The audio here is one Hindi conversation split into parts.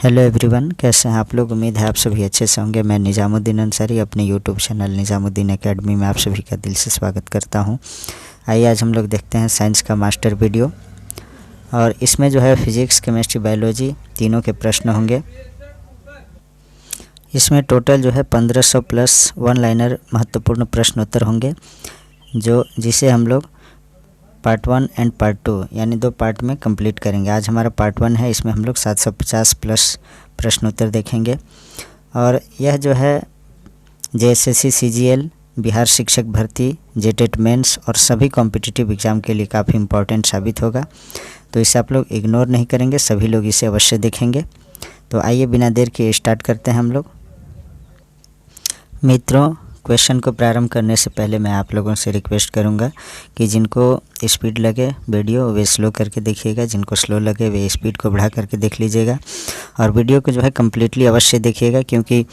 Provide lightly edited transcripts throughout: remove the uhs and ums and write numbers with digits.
हेलो एवरीवन, कैसे हैं आप लोग। उम्मीद है आप सभी अच्छे से होंगे। मैं निज़ामुद्दीन अंसारी अपने यूट्यूब चैनल निज़ामुद्दीन एकेडमी में आप सभी का दिल से स्वागत करता हूं। आइए आज हम लोग देखते हैं साइंस का मास्टर वीडियो, और इसमें जो है फिजिक्स, केमिस्ट्री, बायोलॉजी तीनों के प्रश्न होंगे। इसमें टोटल जो है 1500 प्लस वन लाइनर महत्वपूर्ण प्रश्न उत्तर होंगे, जिसे हम लोग पार्ट 1 एंड पार्ट 2 यानी 2 पार्ट में कंप्लीट करेंगे। आज हमारा पार्ट 1 है, इसमें हम लोग 750 प्लस प्रश्न उत्तर देखेंगे। और यह जो है JSSC, CGL, बिहार शिक्षक भर्ती, जेटेट मेंस और सभी कॉम्पिटिटिव एग्ज़ाम के लिए काफ़ी इम्पोर्टेंट साबित होगा, तो इसे आप लोग इग्नोर नहीं करेंगे, सभी लोग इसे अवश्य देखेंगे। तो आइए बिना देर के स्टार्ट करते हैं हम लोग। मित्रों, क्वेश्चन को प्रारंभ करने से पहले मैं आप लोगों से रिक्वेस्ट करूंगा कि जिनको स्पीड लगे वीडियो वे स्लो करके देखिएगा, जिनको स्लो लगे वे स्पीड को बढ़ा करके देख लीजिएगा, और वीडियो को जो है कम्प्लीटली अवश्य देखिएगा, क्योंकि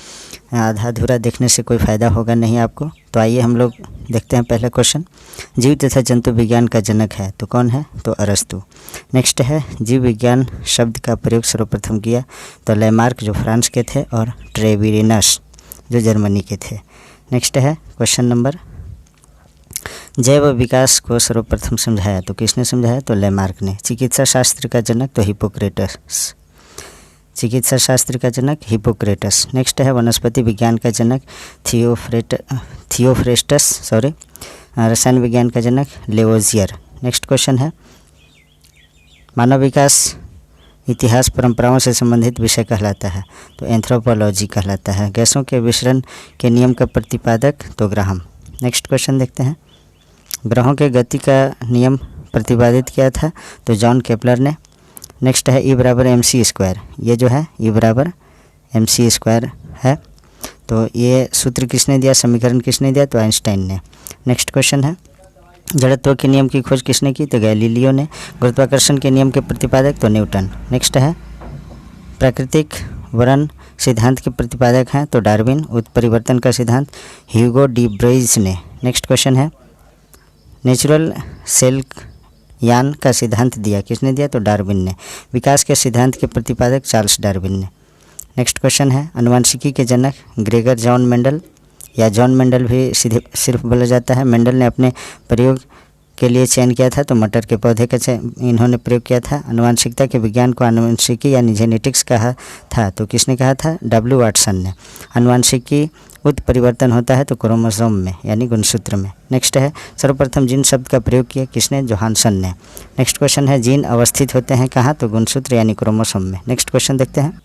आधा अधूरा देखने से कोई फ़ायदा होगा नहीं आपको। तो आइए हम लोग देखते हैं पहला क्वेश्चन। जीव तथा जंतु विज्ञान का जनक है तो कौन है? तो अरस्तु। नेक्स्ट है, जीव विज्ञान शब्द का प्रयोग सर्वप्रथम किया तो लैमार्क जो फ्रांस के थे, और ट्रेविरिनस जो जर्मनी के थे। नेक्स्ट है क्वेश्चन नंबर, जैव विकास को सर्वप्रथम समझाया तो किसने समझाया? तो लैमार्क ने। चिकित्सा शास्त्र का जनक तो हिपोक्रेटस। चिकित्सा शास्त्र का जनक हिपोक्रेटस। नेक्स्ट है वनस्पति विज्ञान का जनक थियोफ्रेस्टस। रसायन विज्ञान का जनक लेवोजियर। नेक्स्ट क्वेश्चन है, मानव विकास इतिहास परंपराओं से संबंधित विषय कहलाता है तो एंथ्रोपोलॉजी कहलाता है। गैसों के विसरण के नियम का प्रतिपादक तो ग्राहम। नेक्स्ट क्वेश्चन देखते हैं, ग्रहों के गति का नियम प्रतिपादित किया था तो जॉन केपलर ने। नेक्स्ट है E = mc²। ये जो है E = mc² है, तो ये सूत्र किसने दिया, समीकरण किसने दिया? तो आइंस्टाइन ने। नेक्स्ट क्वेश्चन है, जड़त्व के नियम की खोज किसने की? तो गैलीलियो ने। गुरुत्वाकर्षण के नियम के प्रतिपादक तो न्यूटन। नेक्स्ट है, प्राकृतिक वर्ण सिद्धांत के प्रतिपादक हैं तो डार्विन। उत्परिवर्तन का सिद्धांत ह्यूगो डी ब्रोइज ने। नेक्स्ट क्वेश्चन है, नेचुरल सेल यान का सिद्धांत दिया किसने दिया? तो डार्विन ने। विकास के सिद्धांत के प्रतिपादक चार्ल्स डार्विन ने। नेक्स्ट क्वेश्चन है, अनुवांशिकी के जनक ग्रेगर जॉन मेंडल, या जॉन मेंडल भी सिर्फ बोला जाता है। मेंडल ने अपने प्रयोग के लिए चयन किया था तो मटर के पौधे का इन्होंने प्रयोग किया था। अनुवांशिकता के विज्ञान को अनुवांशिकी यानी जेनेटिक्स कहा था तो किसने कहा था? W. वाटसन ने। अनुवांशिकी उत्परिवर्तन होता है तो क्रोमोसोम में यानी गुणसूत्र में। नेक्स्ट है, सर्वप्रथम जीन शब्द का प्रयोग किया किसने? जोहानसन ने। नेक्स्ट क्वेश्चन है, जीन अवस्थित होते हैं कहाँ? तो गुणसूत्र यानी क्रोमोसोम में। नेक्स्ट क्वेश्चन देखते हैं,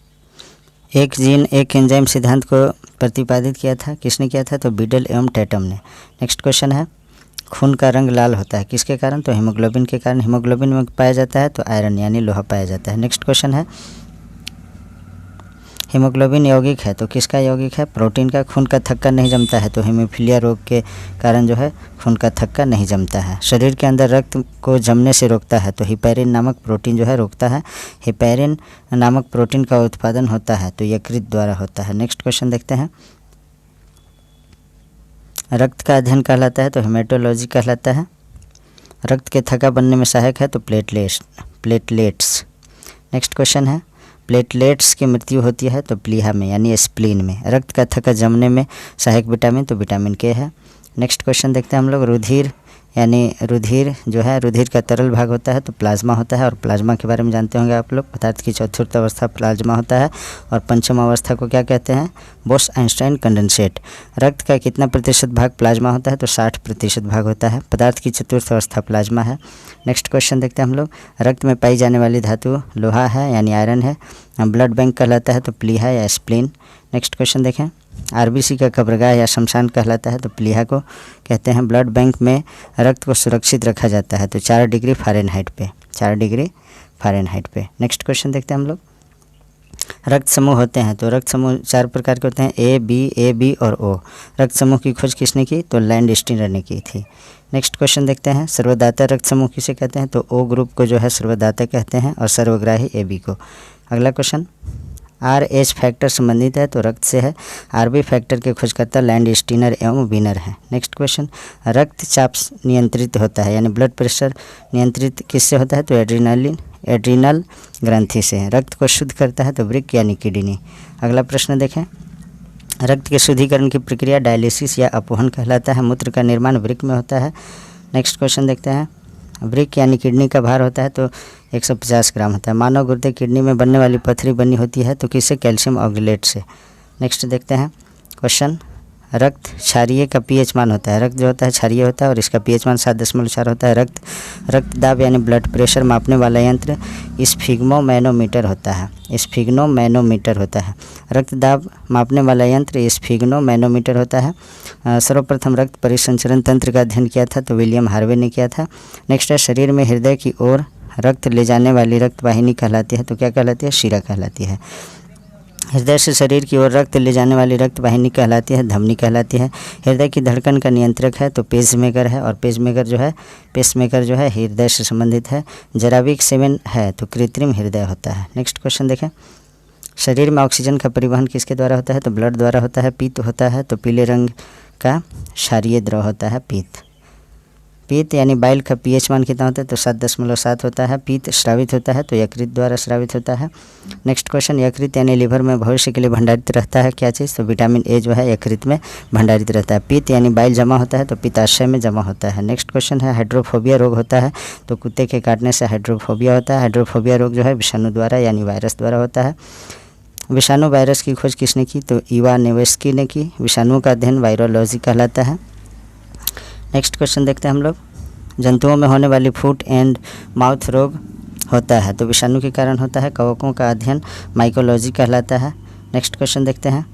एक जीन एक एंजाइम सिद्धांत को प्रतिपादित किया था किसने किया था? तो बीडल एवं टैटम ने। नेक्स्ट क्वेश्चन है, खून का रंग लाल होता है किसके कारण? तो हीमोग्लोबिन के कारण। हीमोग्लोबिन में पाया जाता है तो आयरन यानी लोहा पाया जाता है। नेक्स्ट क्वेश्चन है, हीमोग्लोबिन यौगिक है तो किसका यौगिक है? प्रोटीन का। खून का थक्का नहीं जमता है तो हीमोफीलिया रोग के कारण जो है खून का थक्का नहीं जमता है। शरीर के अंदर रक्त को जमने से रोकता है तो हिपैरिन नामक प्रोटीन जो है रोकता है। हिपैरिन नामक प्रोटीन का उत्पादन होता है तो यकृत द्वारा होता है। नेक्स्ट क्वेश्चन देखते हैं, रक्त का अध्ययन कहलाता है तो हेमेटोलॉजी कहलाता है। रक्त के थक्का बनने में सहायक है तो प्लेटलेट्स। नेक्स्ट क्वेश्चन है, प्लेटलेट्स की मृत्यु होती है तो प्लीहा में यानी स्प्लीन में। रक्त का थक्का जमने में सहायक विटामिन तो विटामिन K है। नेक्स्ट क्वेश्चन देखते हैं हम लोग, रुधिर यानी रुधिर जो है रुधिर का तरल भाग होता है तो प्लाज्मा होता है, और प्लाज्मा के बारे में जानते होंगे आप लोग। पदार्थ की चतुर्थ अवस्था प्लाज्मा होता है और पंचम अवस्था को क्या कहते हैं? बोस-आइंस्टाइन कंडेंसेट। रक्त का कितना प्रतिशत भाग प्लाज्मा होता है? तो 60% भाग होता है। पदार्थ की चतुर्थ अवस्था प्लाज्मा है। नेक्स्ट क्वेश्चन देखते हैं हम लोग, रक्त में पाई जाने वाली धातु लोहा है यानी आयरन है। ब्लड बैंक कहलाता है तो प्लीहा या स्प्लीन। नेक्स्ट क्वेश्चन देखें, RBC का कब्रगाह या शमशान कहलाता है तो प्लीहा को कहते हैं। ब्लड बैंक में रक्त को सुरक्षित रखा जाता है तो 4 डिग्री फ़ारेनहाइट पे। 4 डिग्री फ़ारेनहाइट पे। नेक्स्ट क्वेश्चन देखते हैं हम लोग, रक्त समूह होते हैं तो रक्त समूह 4 प्रकार के होते हैं, A, B और O। रक्त समूह की खोज किसने की? तो लैंडस्टीनर ने की थी। नेक्स्ट क्वेश्चन देखते हैं, सर्वदाता रक्त समूह किसे कहते हैं? तो O ग्रुप को जो है सर्वदाता कहते हैं, और सर्वग्राही AB को। अगला क्वेश्चन, RH फैक्टर संबंधित है तो रक्त से है। RB फैक्टर के खोजकर्ता लैंडस्टीनर एवं वीनर है। नेक्स्ट क्वेश्चन, रक्तचाप नियंत्रित होता है यानी ब्लड प्रेशर नियंत्रित किससे होता है तो एड्रिनल ग्रंथि से। रक्त को शुद्ध करता है तो वृक्क यानी किडनी। अगला प्रश्न देखें, रक्त के शुद्धिकरण की प्रक्रिया डायलिसिस या अपवहन कहलाता है। मूत्र का निर्माण वृक्क में होता है। नेक्स्ट क्वेश्चन देखते हैं, वृक्क यानी किडनी का भार होता है तो 150 ग्राम होता है। मानव गुर्दे किडनी में बनने वाली पथरी बनी होती है तो किससे, कैल्शियम ऑक्सलेट से। नेक्स्ट देखते हैं क्वेश्चन, रक्त क्षारीय का पीएच मान होता है। रक्त जो होता है क्षारीय होता है और इसका पीएच मान 7.4 होता है। रक्तदाब यानी ब्लड प्रेशर मापने वाला यंत्र स्फिग्मोमैनोमीटर होता है। स्फिग्मोमैनोमीटर होता है। रक्तदाब मापने वाला यंत्र स्फिग्मोमैनोमीटर होता है। सर्वप्रथम रक्त परिसंचरण तंत्र का अध्ययन किया था तो विलियम हार्वे ने किया था। नेक्स्ट है, शरीर में हृदय की ओर रक्त ले जाने वाली रक्त वाहिनी कहलाती है तो क्या कहलाती है, शिरा कहलाती है। हृदय से शरीर की ओर रक्त ले जाने वाली रक्त वाहिनी कहलाती है, धमनी कहलाती है। हृदय की धड़कन का नियंत्रक है तो पेसमेकर है और पेसमेकर जो है हृदय से संबंधित है। जराविक सेवन है तो कृत्रिम हृदय होता है। नेक्स्ट क्वेश्चन देखें, शरीर में ऑक्सीजन का परिवहन किसके द्वारा होता है तो ब्लड द्वारा होता है। पित्त होता है तो पीले रंग का क्षारीय द्रव होता है पित्त। पित्त यानी बाइल का पीएच मान कितना होता है तो 7.7 होता है। पित्त स्रावित होता है तो यकृत द्वारा स्रावित होता है। नेक्स्ट क्वेश्चन, यकृत यानी लिवर में भविष्य के लिए भंडारित रहता है क्या चीज़ तो विटामिन ए जो है यकृत में भंडारित रहता है। पित्त यानी बाइल जमा होता है तो पित्ताशय में जमा होता है। नेक्स्ट क्वेश्चन है, हाइड्रोफोबिया रोग होता है तो कुत्ते के काटने से हाइड्रोफोबिया होता है। हाइड्रोफोबिया रोग जो है विषाणु द्वारा यानी वायरस द्वारा होता है। विषाणु वायरस की खोज किसने की तो इवानेस्की ने की। विषाणुओं का अध्ययन वायरोलॉजी कहलाता है। नेक्स्ट क्वेश्चन देखते हैं हम लोग, जंतुओं में होने वाली फुट एंड माउथ रोग होता है तो विषाणु के कारण होता है। कवकों का अध्ययन माइकोलॉजी कहलाता है। नेक्स्ट क्वेश्चन देखते हैं,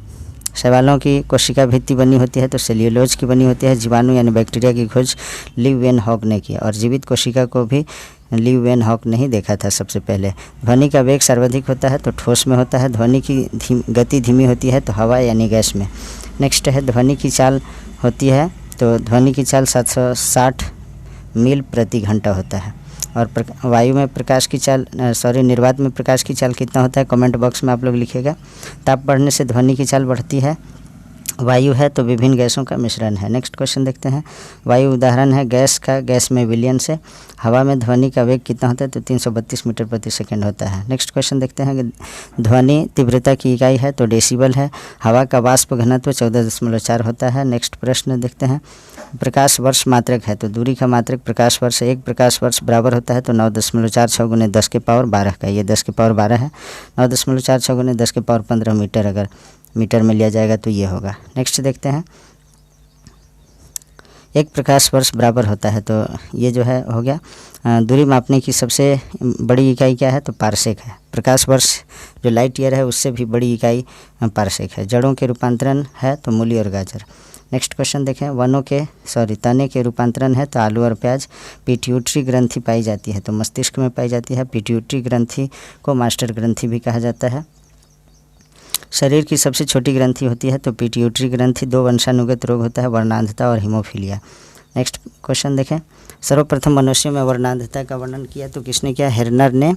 शैवालों की कोशिका भित्ति बनी होती है तो सेल्यूलोज की बनी होती है। जीवाणु यानी बैक्टीरिया की खोज लीवेनहॉक ने की और जीवित कोशिका को भी लीवेनहॉक ने ही देखा था सबसे पहले। ध्वनि का वेग सर्वाधिक होता है तो ठोस में होता है। ध्वनि की गति धीमी होती है तो हवा यानी गैस में। नेक्स्ट है, ध्वनि की चाल होती है तो ध्वनि की चाल 760 मील प्रति घंटा होता है। और वायु में प्रकाश की चाल निर्वात में प्रकाश की चाल कितना होता है कमेंट बॉक्स में आप लोग लिखिएगा। ताप बढ़ने से ध्वनि की चाल बढ़ती है। वायु है तो विभिन्न गैसों का मिश्रण है। नेक्स्ट क्वेश्चन देखते हैं, वायु उदाहरण है गैस का, गैस में विलयन से। हवा में ध्वनि का वेग कितना होता है तो 332 मीटर प्रति सेकंड होता है। नेक्स्ट क्वेश्चन देखते हैं कि ध्वनि तीव्रता की इकाई है तो डेसिबल है। हवा का वाष्प घनत्व 14.4 होता है। नेक्स्ट प्रश्न देखते हैं, प्रकाश वर्ष मात्रक है तो दूरी का मात्रक प्रकाश वर्ष। एक प्रकाश वर्ष बराबर होता है तो 9.46 गुने 10 के पावर 12 का, ये 10 के पावर 12 है। 9.46 गुने 10 के पावर 15 मीटर अगर मीटर में लिया जाएगा तो ये होगा। नेक्स्ट देखते हैं, एक प्रकाश वर्ष बराबर होता है तो ये जो है हो गया। दूरी मापने की सबसे बड़ी इकाई क्या है तो पारसेक है। प्रकाश वर्ष जो लाइट ईयर है उससे भी बड़ी इकाई पारसेक है। जड़ों के रूपांतरण है तो मूली और गाजर। नेक्स्ट क्वेश्चन देखें, तने के रूपांतरण है तो आलू और प्याज। पिट्यूटरी ग्रंथि पाई जाती है तो मस्तिष्क में पाई जाती है। पिट्यूटरी ग्रंथि को मास्टर ग्रंथि भी कहा जाता है। शरीर की सबसे छोटी ग्रंथि होती है तो पिट्यूटरी ग्रंथि। 2 वंशानुगत रोग होता है, वर्णांधता और हीमोफीलिया। नेक्स्ट क्वेश्चन देखें, सर्वप्रथम मनुष्य में वर्णांधता का वर्णन किया तो किसने किया, हेरनर ने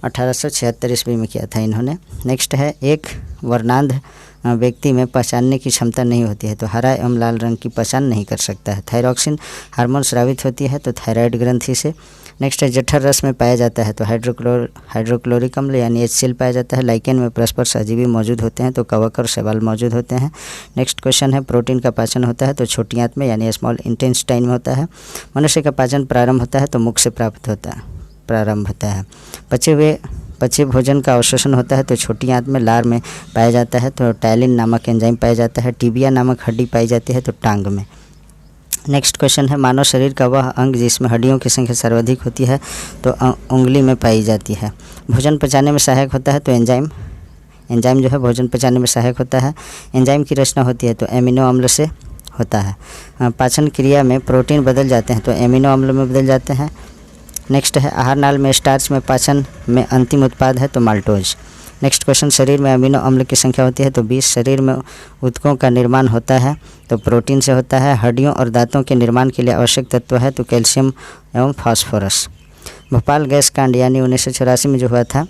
1876 ईस्वी में किया था इन्होंने। नेक्स्ट है, एक वर्णांध व्यक्ति में पहचानने की क्षमता नहीं होती है तो हरा एवं लाल रंग की पहचान नहीं कर सकता है। थायरॉक्सिन हार्मोन स्रावित होती है तो थायराइड ग्रंथि से। नेक्स्ट है, जठर रस में पाया जाता है तो हाइड्रोक्लोरिक अम्ल यानी HCl पाया जाता है। लाइकेन में परस्पर सहजीवी मौजूद होते हैं तो कवक और शैवाल मौजूद होते हैं। नेक्स्ट क्वेश्चन है, प्रोटीन का पाचन होता है तो छोटी आंत में यानी स्मॉल इंटेस्टाइन में होता है। मनुष्य का पाचन प्रारंभ होता है तो मुख से प्रारंभ होता है। पचे भोजन का अवशोषण होता है तो छोटी आंत में लार में पाया जाता है तो टैलिन नामक एंजाइम पाया जाता है। टिबिया नामक हड्डी पाई जाती है तो टांग में। नेक्स्ट क्वेश्चन है, मानव शरीर का वह अंग जिसमें हड्डियों की संख्या सर्वाधिक होती है तो उंगली में पाई जाती है। भोजन पचाने में सहायक होता है तो एंजाइम जो है भोजन पचाने में सहायक होता है। एंजाइम की रचना होती है तो एमिनो अम्ल से होता है। पाचन क्रिया में प्रोटीन बदल जाते हैं तो एमिनो अम्ल में बदल जाते हैं। नेक्स्ट है, आहार नाल में स्टार्च में पाचन में अंतिम उत्पाद है तो माल्टोज। नेक्स्ट क्वेश्चन, शरीर में अमीनो अम्ल की संख्या होती है तो 20। शरीर में ऊतकों का निर्माण होता है तो प्रोटीन से होता है। हड्डियों और दांतों के निर्माण के लिए आवश्यक तत्व है तो कैल्शियम एवं फास्फोरस। भोपाल गैस कांड यानी 1984 में जो हुआ था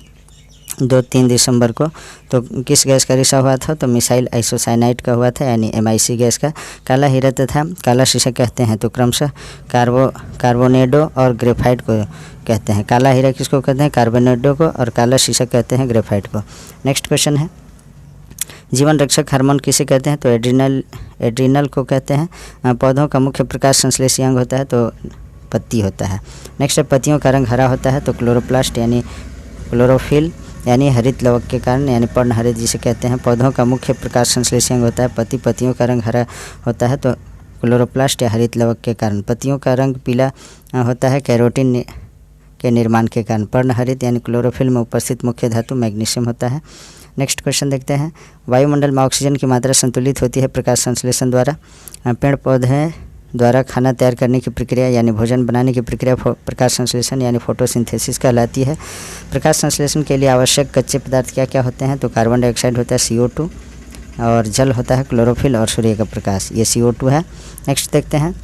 2-3 दिसंबर को। तो किस गैस का रिसाव हुआ था? तो मिसाइल आइसोसाइनाइड का हुआ था, यानी MIC गैस का। काला हीरा तथा काला शीशा कहते हैं? तो क्रमशः कार्बोनेडो और ग्रेफाइट को कहते हैं। काला हीरा किसको कहते हैं? कार्बोनेडो को, और काला शीशा कहते हैं ग्रेफाइट को। नेक्स्ट क्वेश्चन है, जीवन रक्षक हार्मोन किसे कहते हैं? तो एड्रिनल को कहते हैं। पौधों का मुख्य प्रकाश संश्लेषी अंग होता है? तो पत्ती होता है। नेक्स्ट है, पत्तियों का रंग हरा होता है? तो क्लोरोप्लास्ट यानी क्लोरोफिल यानी हरित लवक के कारण, यानी पर्णहरित जिसे कहते हैं। पौधों का मुख्य प्रकाश संश्लेषी अंग होता है पत्तियों का रंग हरा होता है? तो क्लोरोप्लास्ट या हरित लवक के कारण। पत्तियों का रंग पीला होता है कैरोटीन के निर्माण के कारण। पर्णहरित यानी क्लोरोफिल में उपस्थित मुख्य धातु मैग्नीशियम होता है। नेक्स्ट क्वेश्चन देखते हैं, वायुमंडल में ऑक्सीजन की मात्रा संतुलित होती है प्रकाश संश्लेषण द्वारा। पेड़ पौधे द्वारा खाना तैयार करने की प्रक्रिया यानी भोजन बनाने की प्रक्रिया प्रकाश संश्लेषण यानी फोटोसिंथेसिस कहलाती है। प्रकाश संश्लेषण के लिए आवश्यक कच्चे पदार्थ क्या क्या होते हैं? तो कार्बन डाइऑक्साइड होता है CO2, और जल होता है क्लोरोफिल, और सूर्य का प्रकाश ये CO2 है। नेक्स्ट देखते हैं,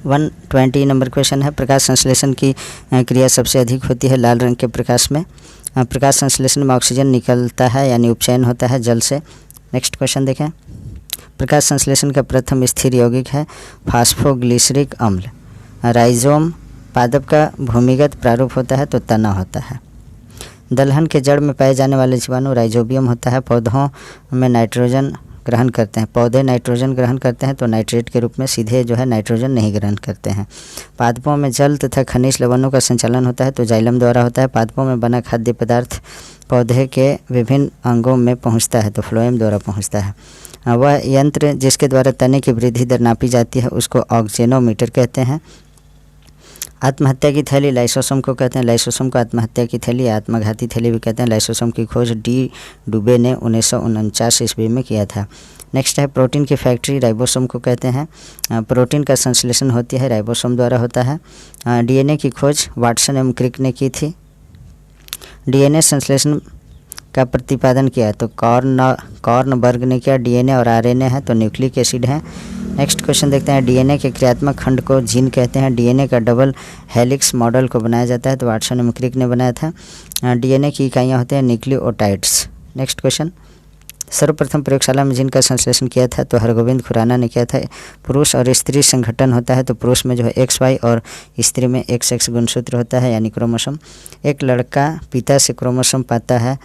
120 नंबर क्वेश्चन है, प्रकाश संश्लेषण की क्रिया सबसे अधिक होती है लाल रंग के प्रकाश में। प्रकाश संश्लेषण में ऑक्सीजन निकलता है यानी उपचयन होता है जल से। नेक्स्ट क्वेश्चन देखें, प्रकाश संश्लेषण का प्रथम स्थिर यौगिक है फास्फोग्लिसरिक अम्ल। राइजोम पादप का भूमिगत प्रारूप होता है? तो तना होता है। दलहन के जड़ में पाए जाने वाले जीवाणु राइजोबियम होता है। पौधों में नाइट्रोजन ग्रहण करते हैं? पौधे नाइट्रोजन ग्रहण करते हैं तो नाइट्रेट के रूप में, सीधे जो है नाइट्रोजन नहीं ग्रहण करते हैं। पादपों में जल तथा खनिज लवणों का संचालन होता है? तो जाइलम द्वारा होता है। पादपों में बना खाद्य पदार्थ पौधे के विभिन्न अंगों में पहुंचता है? तो फ्लोएम द्वारा पहुंचता है। वह यंत्र जिसके द्वारा तने की वृद्धि दर नापी जाती है उसको ऑक्जेनोमीटर कहते हैं। आत्महत्या की थैली लाइसोसोम को कहते हैं? लाइसोसोम को आत्महत्या की थैली या आत्मघाती थैली भी कहते हैं। लाइसोसोम की खोज डी डुबे ने 1949 ईस्वी में किया था। नेक्स्ट है, प्रोटीन की फैक्ट्री राइबोसोम को कहते हैं? प्रोटीन का संश्लेषण होती है राइबोसोम द्वारा होता है। DNA की खोज वाटसन एवं क्रिक ने की थी। DNA संश्लेषण का प्रतिपादन किया तो कॉर्नबर्ग ने किया। DNA और RNA है तो न्यूक्लिक एसिड है। नेक्स्ट क्वेश्चन देखते हैं, DNA के क्रियात्मक खंड को जीन कहते हैं? DNA का डबल हेलिक्स मॉडल को बनाया जाता है? तो वाटसन एवं क्रिक ने बनाया था। DNA की इकाइयाँ होते हैं न्यूक्लियोटाइड्स। नेक्स्ट क्वेश्चन, सर्वप्रथम प्रयोगशाला में जिन का संश्लेषण किया था? तो हरगोविंद खुराना ने किया था। पुरुष और स्त्री संगठन होता है? तो पुरुष में जो है XY और स्त्री में XX गुणसूत्र होता है यानी क्रोमोसोम। एक लड़का पिता से क्रोमोसोम पाता है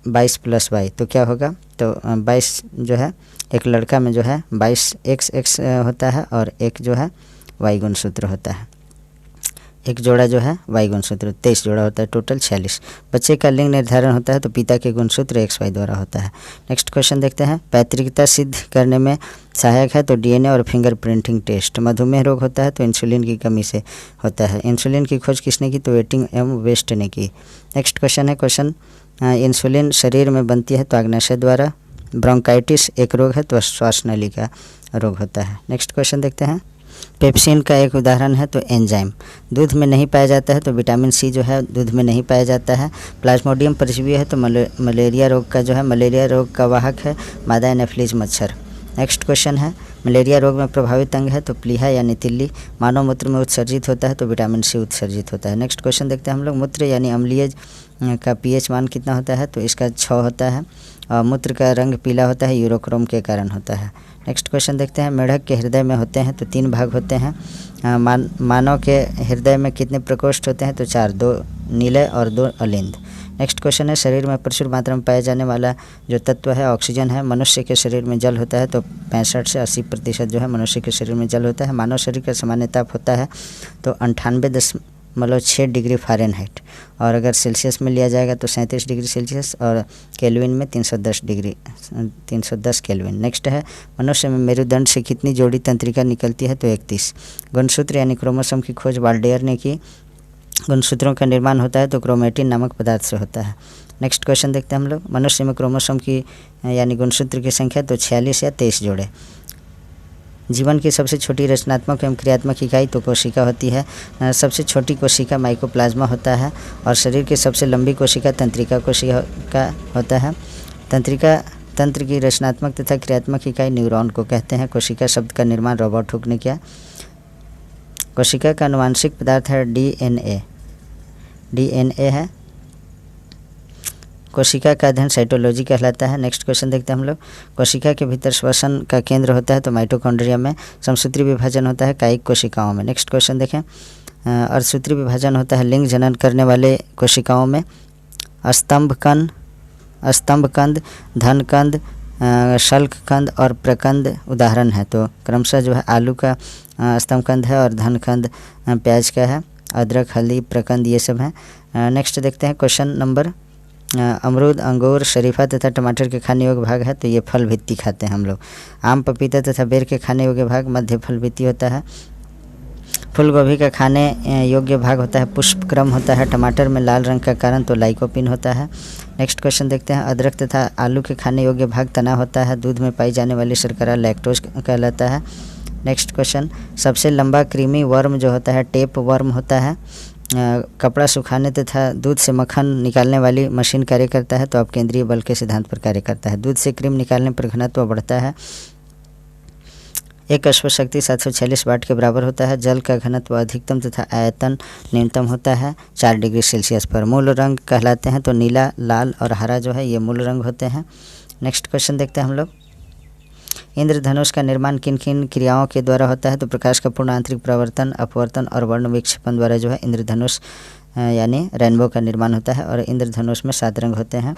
22+Y, तो क्या होगा? तो 22 जो है एक लड़का में जो है 22 XX होता है और एक जो है Y गुणसूत्र होता है। एक जोड़ा जो है Y गुणसूत्र 23 जोड़ा होता है, टोटल 46। बच्चे का लिंग निर्धारण होता है तो पिता के गुणसूत्र XY द्वारा होता है। नेक्स्ट क्वेश्चन देखते हैं, पैतृकता सिद्ध करने में सहायक है? तो DNA और फिंगरप्रिंटिंग टेस्ट। मधुमेह रोग होता है तो इंसुलिन की कमी से होता है। इंसुलिन की खोज किसने की? तो वेटिंग एवं वेस्ट ने की। नेक्स्ट क्वेश्चन है, इंसुलिन शरीर में बनती है तो अग्नाशय द्वारा। ब्रोंकाइटिस एक रोग है तो श्वास नली का रोग होता है। नेक्स्ट क्वेश्चन देखते हैं, पेप्सिन का एक उदाहरण है तो एंजाइम। दूध में नहीं पाया जाता है तो विटामिन C जो है दूध में नहीं पाया जाता है। प्लाज्मोडियम परजीवी है तो मलेरिया रोग का जो है मलेरिया रोग का वाहक है मादा एनाफिलीज मच्छर। नेक्स्ट क्वेश्चन है, मलेरिया रोग में प्रभावित अंग है तो प्लीहा यानी तिल्ली। मानव मूत्र में उत्सर्जित होता है तो विटामिन C उत्सर्जित होता है। नेक्स्ट क्वेश्चन देखते हैं हम लोग, मूत्र यानी अम्लीय का pH मान कितना होता है? तो इसका 6 होता है। और मूत्र का रंग पीला होता है, यूरोक्रोम के कारण होता है। नेक्स्ट क्वेश्चन देखते हैं, मेढक के हृदय में होते हैं तो 3 भाग होते हैं। मानव के हृदय में कितने प्रकोष्ठ होते हैं? तो 4, 2 नीले और 2 अलिंद। नेक्स्ट क्वेश्चन है, शरीर में प्रचुर मात्रा में पाया जाने वाला जो तत्व है ऑक्सीजन है। मनुष्य के शरीर में जल होता है तो 65 से 80% जो है मनुष्य के शरीर में जल होता है। मानव शरीर का सामान्य ताप होता है तो 98.6 डिग्री फ़ारेनहाइट, और अगर सेल्सियस में लिया जाएगा तो 37 डिग्री सेल्सियस, और केल्विन में 310 केल्विन। नेक्स्ट है, मनुष्य में मेरुदंड से कितनी जोड़ी तंत्रिका निकलती है? तो 31। गुणसूत्र यानी क्रोमोसोम की खोज वाल्डेयर ने की। गुणसूत्रों का निर्माण होता है तो क्रोमेटिन नामक पदार्थ से होता है। नेक्स्ट क्वेश्चन देखते हैं हम लोग, मनुष्य में क्रोमोसोम की यानी गुणसूत्र की संख्या तो 46 या 23 जोड़े। जीवन की सबसे छोटी रचनात्मक एवं क्रियात्मक इकाई तो कोशिका होती है। सबसे छोटी कोशिका माइकोप्लाज्मा होता है, और शरीर की सबसे लंबी कोशिका तंत्रिका कोशिका होता है। तंत्र की रचनात्मक तथा क्रियात्मक इकाई न्यूरॉन को कहते हैं। कोशिका शब्द का निर्माण रॉबर्ट हुक ने किया। कोशिका का आनुवांशिक पदार्थ है DNA है। कोशिका का अध्ययन साइटोलॉजी कहलाता है। नेक्स्ट क्वेश्चन देखते हैं हम लोग। कोशिका के भीतर श्वसन का केंद्र होता है तो माइटोकॉन्ड्रिया में। समसूत्री विभाजन होता है कायिक कोशिकाओं में। नेक्स्ट क्वेश्चन देखें। अर्धसूत्री विभाजन होता है लिंग जनन करने वाले कोशिकाओं में। स्तंभकंद, धनकंद, शल्ककंद और प्रकंद उदाहरण है। तो क्रमशः जो है आलू का स्तंभकंद है और धनकंद प्याज का है। अदरक, हल्दी, प्रकंद ये सब हैं। नेक्स्ट देखते हैं क्वेश्चन नंबर। अमरूद, अंगूर, शरीफा तथा टमाटर के खाने योग्य भाग है तो ये फल भित्ति खाते हैं हम लोग। आम, पपीता तथा बेर के खाने योग्य भाग मध्य फल भित्ति होता है। फूल गोभी का खाने योग्य भाग होता है पुष्पक्रम होता है। टमाटर में लाल रंग का कारण तो लाइकोपिन होता है। नेक्स्ट क्वेश्चन देखते हैं। अदरक तथा आलू के खाने योग्य भाग तना होता है। दूध में पाई जाने वाली शर्करा लैक्टोज कहलाता है। Next question. सबसे लंबा कृमि वर्म जो होता है टेप वर्म होता है। कपड़ा सुखाने तथा दूध से मक्खन निकालने वाली मशीन कार्य करता है तो अपकेंद्रीय बल के सिद्धांत पर कार्य करता है। दूध से क्रीम निकालने पर घनत्व बढ़ता है। एक अश्वशक्ति 746 वाट के बराबर होता है। जल का घनत्व अधिकतम तथा आयतन न्यूनतम होता है 4 डिग्री सेल्सियस पर। मूल रंग कहलाते हैं तो नीला, लाल और हरा जो है ये मूल रंग होते हैं। नेक्स्ट क्वेश्चन देखते हैं हम लोग। इंद्रधनुष का निर्माण किन किन क्रियाओं के द्वारा होता है तो प्रकाश का पूर्ण आंतरिक प्रवर्तन, अपवर्तन और वर्ण विक्षेपण द्वारा जो है इंद्रधनुष यानी रेनबो का निर्माण होता है। और इंद्रधनुष में 7 रंग होते हैं।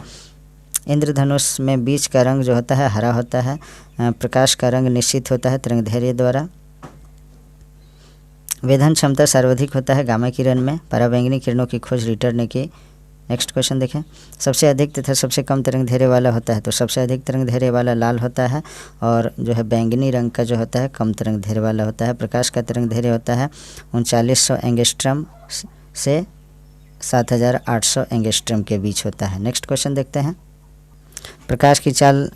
इंद्रधनुष में बीच का रंग जो होता है हरा होता है। प्रकाश का रंग निश्चित होता है तरंगदैर्घ्य द्वारा। वेधन क्षमता सर्वाधिक होता है गामा किरण में। पराबैंगनी किरणों की खोज रिटर ने की। नेक्स्ट क्वेश्चन देखें। सबसे अधिक तथा सबसे कम तरंगदैर्घ्य वाला होता है तो सबसे अधिक तरंगदैर्घ्य वाला लाल होता है और जो है बैंगनी रंग का जो होता है कम तरंगदैर्घ्य वाला होता है। प्रकाश का तरंगदैर्घ्य होता है 3900 एंगस्ट्रम से 7800 एंगस्ट्रम के बीच होता है। नेक्स्ट क्वेश्चन देखते हैं। प्रकाश की चाल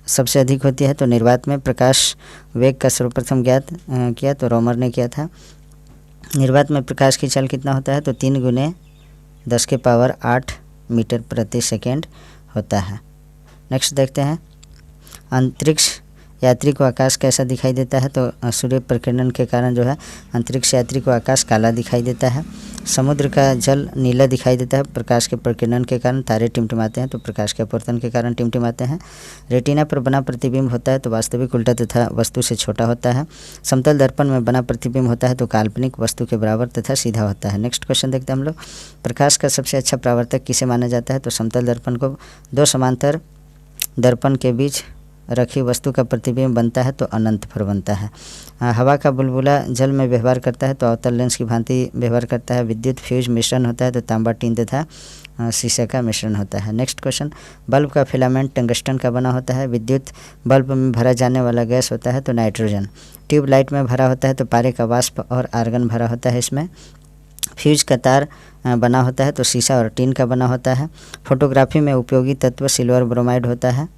सबसे अधिक होती है तो निर्वात में। प्रकाश वेग का सर्वप्रथम ज्ञात किया तो रोमर ने किया था। निर्वात में प्रकाश की चाल कितना होता है तो 3 × 10⁸ मीटर प्रति सेकेंड होता है। नेक्स्ट देखते हैं। अंतरिक्ष यात्री को आकाश कैसा दिखाई देता है तो सूर्य प्रकीर्णन के कारण जो है अंतरिक्ष यात्री को आकाश काला दिखाई देता है। समुद्र का जल नीला दिखाई देता है प्रकाश के प्रकीर्णन के कारण। तारे टिमटिमाते हैं तो प्रकाश के अपवर्तन के कारण टिमटिमाते हैं। रेटिना पर बना प्रतिबिंब होता है तो वास्तविक उल्टा तथा वस्तु से छोटा होता है। समतल दर्पण में बना प्रतिबिंब होता है तो काल्पनिक वस्तु के बराबर तथा सीधा होता है। नेक्स्ट क्वेश्चन देखते हैं हम लोग। प्रकाश का सबसे अच्छा परावर्तक किसे माना जाता है तो समतल दर्पण को। 2 समांतर दर्पण के बीच रखी वस्तु का प्रतिबिंब बनता है तो अनंत पर बनता है। हवा का बुलबुला जल में व्यवहार करता है तो अवतल लेंस की भांति व्यवहार करता है। विद्युत फ्यूज मिश्रण होता है तो तांबा टीन तथा शीशे का मिश्रण होता है। Next question. बल्ब का फिलामेंट टंगस्टन का बना होता है। विद्युत बल्ब में भरा जाने वाला गैस होता है तो नाइट्रोजन। ट्यूबलाइट में भरा होता है तो पारे का वाष्प और आर्गन भरा होता है इसमें। फ्यूज का तार बना होता है तो शीशा और टीन का बना होता है। फोटोग्राफी में उपयोगी तत्व सिल्वर ब्रोमाइड होता है।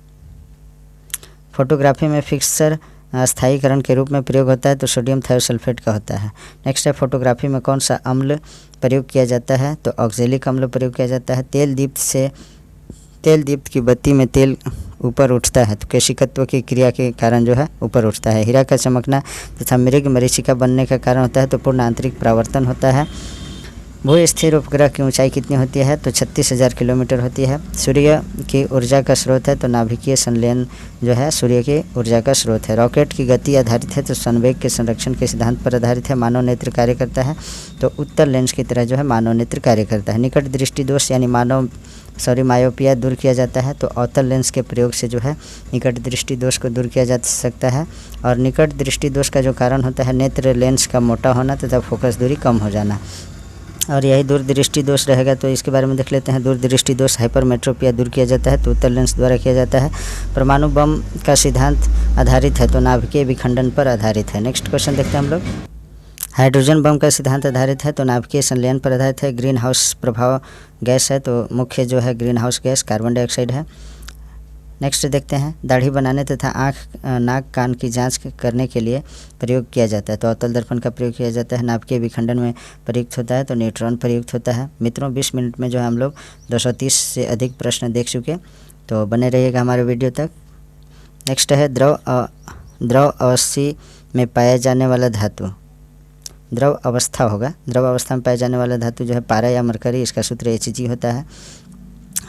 फोटोग्राफी में फिक्सर स्थायीकरण के रूप में प्रयोग होता है तो सोडियम थायोसल्फेट का होता है। नेक्स्ट है। फोटोग्राफी में कौन सा अम्ल प्रयोग किया जाता है तो ऑक्जेलिक अम्ल प्रयोग किया जाता है। तेल दीप्त की बत्ती में तेल ऊपर उठता है तो केशिकत्व की क्रिया के कारण जो है ऊपर उठता है। हीरा का चमकना तथा मृग मरीचिका बनने का कारण होता है तो पूर्ण आंतरिक परावर्तन होता है। भू स्थिर उपग्रह की ऊंचाई कितनी होती है तो 36,000 किलोमीटर होती है। सूर्य की ऊर्जा का स्रोत है तो नाभिकीय संलयन जो है सूर्य की ऊर्जा का स्रोत है। रॉकेट की गति आधारित है तो संवेग के संरक्षण के सिद्धांत पर आधारित है। मानव नेत्र कार्य करता है तो उत्तर लेंस की तरह जो है मानव नेत्र कार्य करता है। निकट दृष्टि दोष यानी मायोपिया दूर किया जाता है तो अवतल लेंस के प्रयोग से जो है निकट दृष्टि दोष को दूर किया जा सकता है। और निकट दृष्टि दोष का जो कारण होता है नेत्र लेंस का मोटा होना तथा फोकस दूरी कम हो जाना। और यही दूरदृष्टि दोष रहेगा तो इसके बारे में देख लेते हैं। दूरदृष्टि दोष हाइपरमेट्रोपिया दूर किया जाता है तो उत्तर लेंस द्वारा किया जाता है। परमाणु बम का सिद्धांत आधारित है तो नाभिकीय विखंडन पर आधारित है। नेक्स्ट क्वेश्चन देखते हैं हम लोग। हाइड्रोजन बम का सिद्धांत आधारित है तो नाभिकीय संलयन पर आधारित है। ग्रीन हाउस प्रभाव गैस है तो मुख्य जो है green house gas carbon dioxide है। नेक्स्ट देखते हैं। दाढ़ी बनाने तथा आँख, नाक, कान की जांच करने के लिए प्रयोग किया जाता है तो अवतल दर्पण का प्रयोग किया जाता है। नाभिकीय विखंडन में प्रयुक्त होता है तो न्यूट्रॉन प्रयुक्त होता है। मित्रों 20 मिनट में जो है हम लोग 230 से अधिक प्रश्न देख चुके तो बने रहिएगा हमारे वीडियो तक। नेक्स्ट है द्रव अवस्थी में पाया जाने वाला धातु। द्रव अवस्था होगा। द्रव अवस्था में पाया जाने वाला धातु जो है पारा या मरकरी, इसका सूत्र Hg होता है।